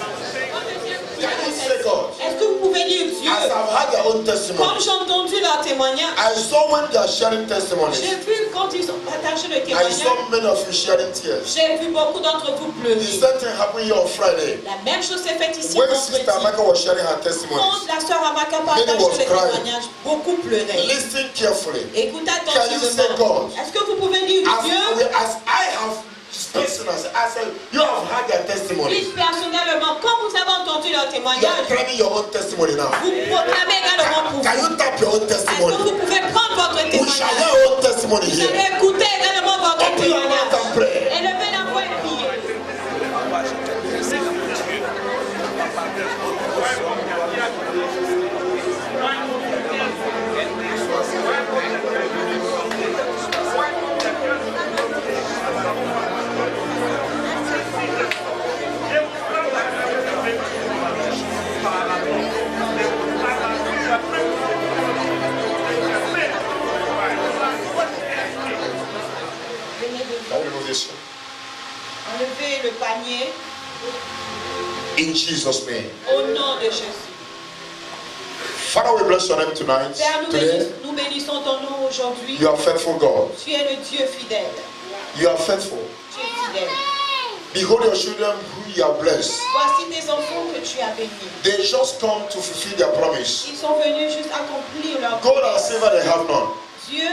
Can you say God? Est-ce que vous pouvez dire Dieu, As I've had their own comme testimony, j'ai entendu leur témoignage, I saw when they are sharing testimonies, j'ai vu quand ils ont partagé le I témoignage, saw many of you sharing tears. j'ai vu beaucoup d'entre vous The pleurer. same thing happened here on Friday. La même chose s'est faite ici When vendredi. Sister Amaka was sharing her Quand testimonies, la sœur Amaka Many partage was le crying. témoignage, beaucoup pleuraient. listen carefully. Écoute Can you say attentivement. God? Est-ce que vous pouvez dire Dieu? As I have spoken, I said, you have had their testimony. Dites personnellement, quand vous avez entendu leur You are témoignage, claiming your own testimony now. vous proclamez également pour Can vous. you tap your own Est-ce que testimony? vous pouvez prendre votre We shall témoignage? hear your own testimony Vous here. allez écouter également votre Open your mouth témoignage. and pray. Élevez la voix et priez. Can you remove this? Enlevez le panier In Jesus' name. au nom de Jésus. Father, we bless your name tonight. Père, Today, nous bénissons ton nom aujourd'hui. you are faithful, God. Tu es le Dieu fidèle. You are faithful. Tu es fidèle. Behold your children who you are blessed. Voici tes enfants que tu as bénis. They just come to fulfill their promise. Ils sont venus juste accomplir leur Gold and silver they have none. Dieu,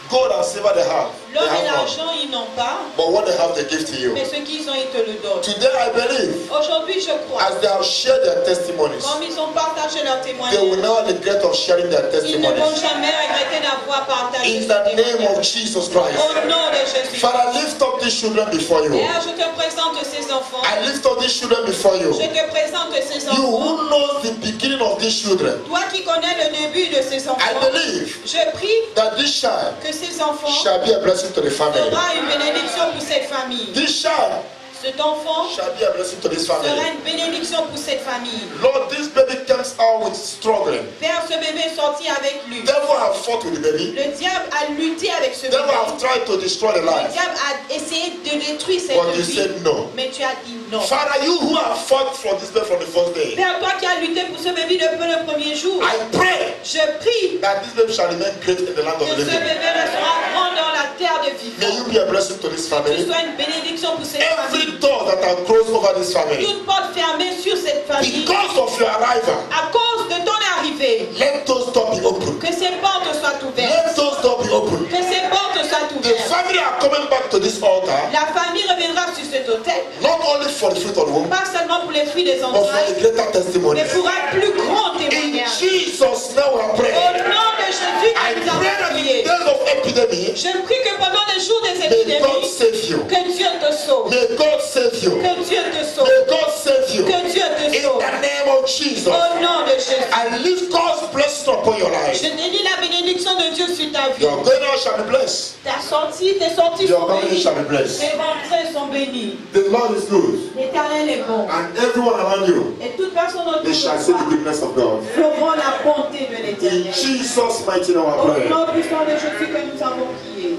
Gold and silver they have. They l'or et have none. l'argent, ils n'ont pas, But what they have, they give to you. mais ce qu'ils ont, ils te le donnent. Today I believe, Aujourd'hui, je crois, as they have shared their testimonies, comme ils ont partagé leur they will témoignage, now regret of sharing their ils ne vont testimonies. jamais regretter d'avoir partagé In ce the name of témoignage. Jesus Christ. Au nom de Jésus. Father, lift up these children before you. Père, je te présente ces enfants. I lift up these children before you. Je te présente ces You enfants. who knows the beginning of these children. Toi qui connais le début de ces I enfants, believe je prie that this child que ces enfants shall be a blessing to the family. sera une bénédiction pour cette famille. This child Cet enfant shall be a blessing to this sera family. une bénédiction pour cette famille. Lord, this baby comes out with struggling. Père, ce bébé est sorti avec lui. Devil have fought with the baby. Le diable a lutté avec ce Devil bébé. have tried to destroy the Le life. diable a essayé de détruire cette But you vie. said no. Mais tu as dit non. Father, you who have fought for this baby from the first day, Père, toi qui as lutté pour ce bébé depuis le premier jour, I pray je prie that this baby shall remain great in the land of que the ce living. bébé restera grand dans la terre de May vivants. you be a blessing to this Que tu family. sois une bénédiction pour cette Every famille. door that are closed over this family, Toute porte fermée sur cette famille, because of your arrival, à cause de ton arrivée, let those doors be open. que ces portes soient ouvertes. Let those doors be open. Que ces portes soient The ouvertes. family are coming back to this altar, La famille reviendra sur cet autel, not only for the fruit of the womb, pas seulement pour les fruits des but for entrailles, the greater testimony. mais pour un plus grand In témoignage. Jesus' name we Au pray. nom de Jésus, I que nous pray avons that in prié. days of epidemic, Je prie que pendant les jours des may God épidémies, save you. que Dieu te sauve. May God save you. Que Dieu te sauve. May God save you. Que Dieu te In sauve. the name of Jesus, Au nom de Jésus. I lift God's blessing upon your life. Je dédie la bénédiction de Dieu sur ta vie. Your going out shall be blessed. Ta sortie, tes sorties Your sont coming in bénies. shall be blessed. Tes rentrées sont bénies. The Lord is good, L'Éternel est bon. and everyone around you, Et toute personne autour they de shall see the toi goodness of God. feront la bonté de In l'Éternel. Jesus' mighty name, I Au pray. nom puissant de Jésus que nous avons prié.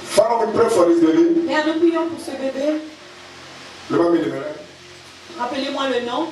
Father, we pray for this baby. Père, nous prions pour ce bébé. Remember me the name. Rappelez-moi le nom.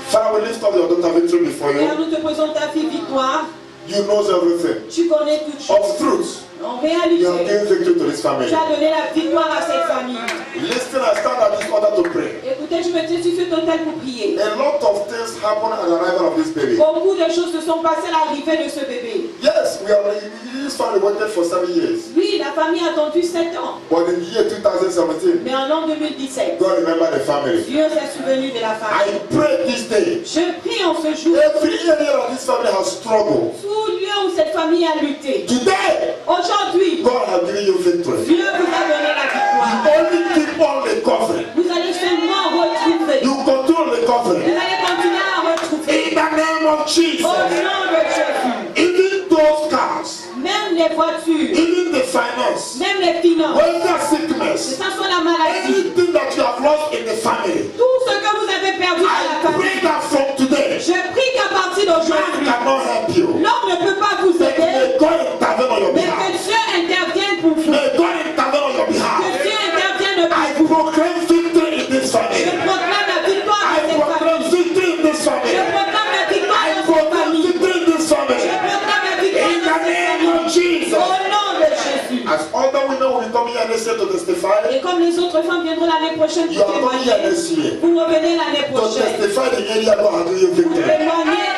Father, we lift up your daughter Victory before Père, you. nous te présentons ta fille Victoire. You know everything. Tu connais toutes choses. Of truth, En you réalité, have given victory to this family. tu as donné la victoire à cette famille. Listen, I stand at this altar to pray. Écoutez, je me tiens sur ce total pour prier. A lot of things happen at the arrival of this baby. Beaucoup de choses se sont passées à l'arrivée de ce bébé. Yes, this family waited for 7 years. Oui, la famille a attendu 7 ans. But in the year 2017, Mais en l'an 2017, God remembered the family. Dieu s'est souvenu de la I famille. pray this day, Je prie en ce jour, every area of this family has struggled. tout lieu où cette famille a lutté. Today, Aujourd'hui, God has given you victory. Dieu vous a donné la victoire. Only keep on recovering. Vous allez seulement retrouver. You continue Vous recovering. allez continuer à retrouver. In the name of Jesus. Au nom de Jésus. Even those cars, Même les voitures, even the finance, même les finances, whether que sickness, ça soit la maladie, anything that you have lost in the family, tout ce que vous avez perdu dans la I famille, pray that from today, je prie qu'à partir man d'aujourd'hui, cannot help you. l'homme ne peut pas vous But aider, may God intervene on your mais que behalf. Dieu intervienne pour vous. May God intervene on your Que behalf. Dieu intervienne pour I vous. proclaim victory in this Je family. proclame la victoire I de cette proclaim famille. victory in this Je family. proclame la victoire I de cette proclaim famille. victory in this Je family. proclame la victoire In de the cette name famille. of Jesus. Au nom de Jésus. As other women will be coming here next year to testify, Et comme les autres femmes viendront l'année prochaine you pour are coming here témoigner, next year vous revenez l'année to prochaine. testify the area God has given you Pour victory. témoigner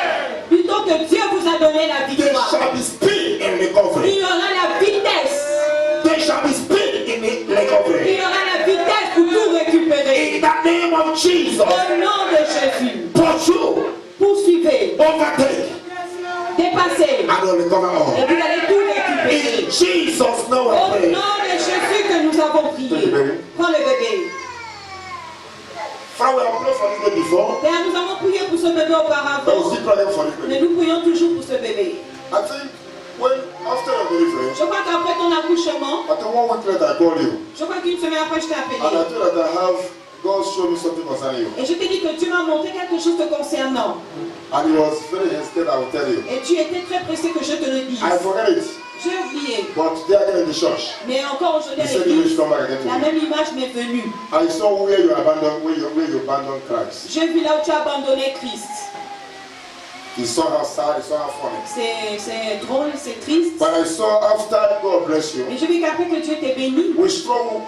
plutôt que Dieu vous a donné la There victoire. shall be speed in Il recovery. y aura la vitesse. There shall be speed in Il recovery. y aura la vitesse pour tout récupérer. In the name of Jesus, Au nom de Jésus. pursue, Poursuivez, overtake, dépassez. and will recover Et all. vous allez tout récupérer. In Jesus' name Au I pray. nom de Jésus que nous avons prié. Prends le bébé. Father, we have prayed for this baby before, Père, nous avons prié pour ce bébé but we auparavant. still praying for this Mais baby. nous prions toujours pour ce bébé. I think when after your delivery, Je crois qu'après ton accouchement, I think 1 week later I called you, je crois qu'une semaine après, je t'ai and I appelé. told you that I have God showed me something concerning you, Et je t'ai dit que Dieu m'a montré quelque chose te concernant. and he was very hesitant. I will tell you. Et tu étais très pressé que je te le dise. I forget it, J'ai oublié. but today again in the church, Mais encore aujourd'hui, he à said you l'église, should come back again la to me. même image m'est venue. I saw where you abandoned, where you abandoned Christ. J'ai vu là où tu as abandonné Christ. He saw how sad, he saw how funny. C'est drôle, c'est triste. But I saw after God bless you, Mais je vis qu'après que Dieu t'ait béni, we struggle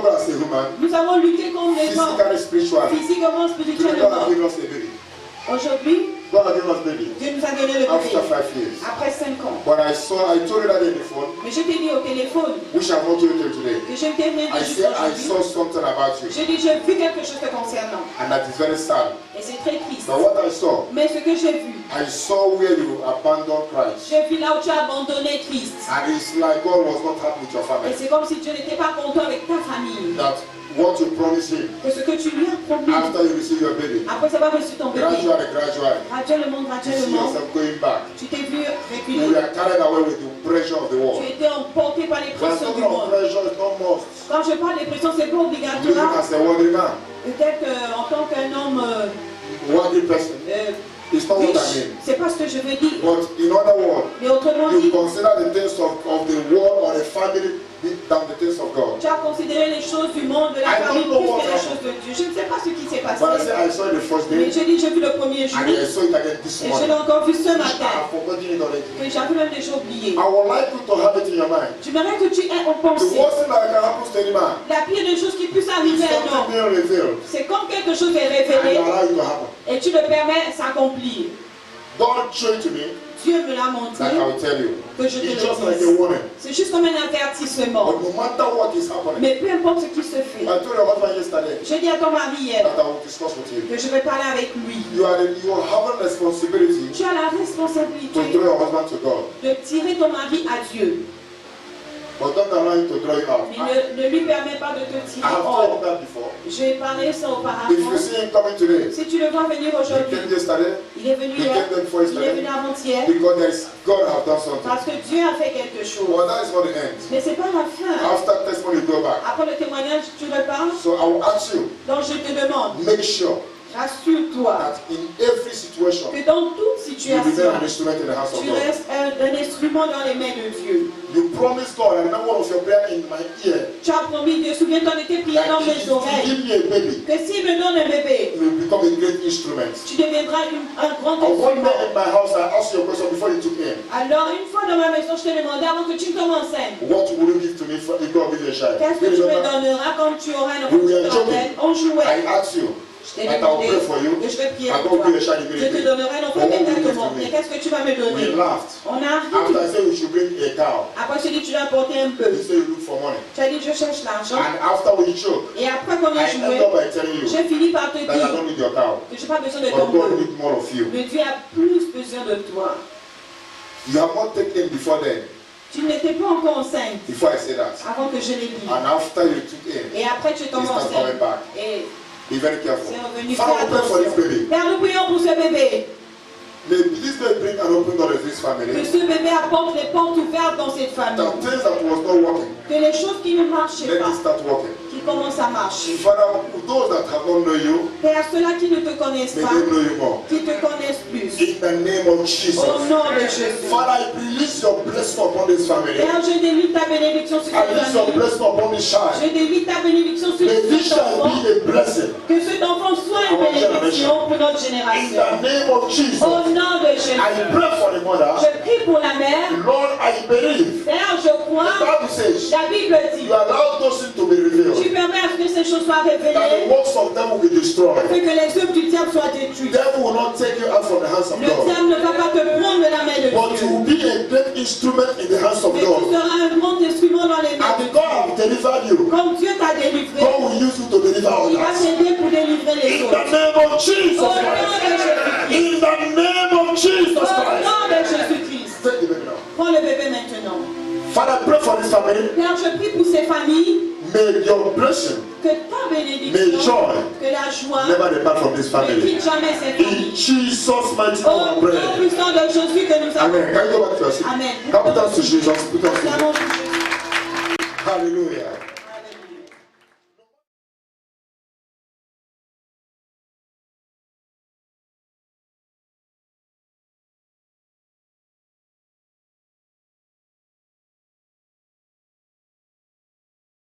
as a human, nous avons lutté contre les gens, physically, spiritually. physiquement, Today God has spirituellement. given us a baby. Aujourd'hui, God has given us a baby Dieu nous a donné le after bébé 5 years. après 5 ans. But I told you that in the phone, Mais je t'ai dit au téléphone which I'm not telling you today. que je t'ai rien I dit said I aujourd'hui. saw something about you, J'ai dit, j'ai vu quelque chose te concernant. and that is very sad. Et c'est très triste. But what I saw, Mais ce que j'ai vu, I saw where you abandoned Christ, j'ai vu là où tu as abandonné Christ. and it's like God was not happy with your Et family. c'est comme si Dieu n'était pas content avec ta famille. That what you promised him Que ce que tu lui as promis, after you receive your baby, après avoir reçu ton bébé, gradually, graduellement, you see yourself going back. tu t'es vu You reculer. were carried away with the pressure of the world. Tu étais emporté par les When pressions du talking of monde. pressure, it's not must. Quand je parle des pressions, c'est pas Living obligatoire. as a worldly man. Peut-être en tant qu'un homme worldly person. It's not what I Riche, mean. c'est pas ce que je veux dire. But in other words, Mais autrement you dit, consider the things of the world or the family than the things of God. tu as considéré les choses du monde, de la I famille, don't know plus what que les happened. choses de Dieu. Je ne sais pas ce qui s'est passé. But I say I saw it the first Mais day, j'ai dit, j'ai vu le premier jour. and I saw it again this Et je morning. l'ai encore vu ce matin. I've forgotten it already. Que j'avais même déjà oublié. I would like you to have it in your mind. J'aimerais que tu aies en The pensée. worst thing that can happen to any man La pire des choses qui puisse is arriver à un something homme, being revealed, c'est quand quelque chose est and révélé you allow it to happen. et tu le permets s'accomplir. God showed it to me, Dieu me l'a montré, like I will tell you. que je te It's le just like a dise. warning. C'est juste comme un avertissement. But no matter what is happening, Mais peu importe ce qui se fait. I told your husband yesterday J'ai dit à ton mari hier that I will discuss with you. que je vais parler avec lui. You have a responsibility Tu as la to responsabilité draw your husband to God. de tirer ton mari à Dieu. But don't allow him to draw you out. Mais ne lui permets pas de te I tirer have hors. told that before. J'ai parlé ça If you auparavant. see him coming today, Si tu le vois venir he aujourd'hui, came yesterday il est venu he hier, came there before il est venu yesterday avant-hier, because God have done something. parce que Dieu a fait quelque chose. Well, that is not the end. Mais c'est pas la fin. After testimony, you go back. Après le témoignage, tu repars. So I will ask you, Donc je te demande, make sure rassure-toi that in every situation que dans toute you situation, remain an instrument in the house of tu God. restes un instrument dans les mains de Dieu. You promise God, I remember one of your prayer in my ear, Tu as promis, Dieu, souviens-toi de tes prières dans that mes if you oreilles, give me a baby, que s'il me donne un bébé, you will become a great instrument. tu deviendras un grand And one instrument. day in my house, I asked you a question before you took me in. Alors, une fois dans ma maison, je te demandais avant que tu me commences, What will you give to me if God give you a child? qu'est-ce que You tu me remember? donneras quand tu auras une We were enfant? joking. On jouait. I asked you, Je t'ai and I will demandé pray for you. que je vais prier I pour will toi. give you a child Je te immediately. donnerai un enfant But what will you give immédiatement. to Mais me? qu'est-ce que tu vas me We donner? laughed. On a After ri. I said we should bring a cow, Après, je t'ai dit, tu dois apporter un peu. you say you look for money. Tu as dit, je cherche l'argent. And after we choke, Et après qu'on a I joué, end up by telling you j'ai fini par te that I dire don't need your cow, que je n'ai pas besoin de but ton God peu. needs more of you. Mais Dieu a plus besoin de toi. You have not taken before then, Tu n'étais pas encore enceinte before I said that. avant que je l'ai dit. And after you took in, Et après, tu tombes It's not enceinte. coming back. Et be very careful. c'est revenu. Father, we pray for this baby. Père, nous prions pour ce bébé. May this baby bring an open door in this Que family. ce bébé apporte les portes ouvertes dans cette famille. That things that was not working, Que les choses qui ne marchaient let pas, it start working. qui commencent à marcher. Father, those that have not known you, Père, ceux-là qui ne te connaissent may pas, they know you more. qui te connaissent plus. In the name of Jesus. Au nom de Jésus. Father, I release your blessing upon this family. Père, je délivre ta bénédiction sur I cette release your famille. blessing upon this child. Je délivre ta bénédiction sur May this cet child enfant. be a blessing. Que cet enfant soit une bénédiction pour notre In génération. the name of Jesus. Au nom de Jésus. I pray for the mother. Je prie pour la mère. Lord, I believe. Père, je The crois. Bible says La Bible dit. you allow those things to be Tu revealed. permets à ce que ces choses soient That the révélées. works of them will be destroyed. Afin que les œuvres du diable soient The détruites. devil will not take you out from the hands of Le God. diable ne va pas te prendre de la main de But you Dieu. will be a great instrument in the hands of Mais tu God. seras un grand instrument dans les mains de And God Dieu. will deliver you. Comme Dieu t'a délivré, God will use you to deliver il va others. t'aider pour délivrer les In the autres. name of Jesus Au nom de Christ. Jésus-Christ. In the name of Jesus Au Christ. nom de Jésus-Christ. Take the baby now. Prends le bébé maintenant. Father, pray for this family. Père, je prie pour ces familles. May your blessing Que ta May bénédiction, joy que la joie never depart from this ne family. quitte jamais cette famille. In Jesus' mighty name, Au I nom pray. puissant de Jésus que nous avons. Amen. Can you go back to your seat? Amen. Come down to Jesus. Put us Acclamons to Jésus. Hallelujah.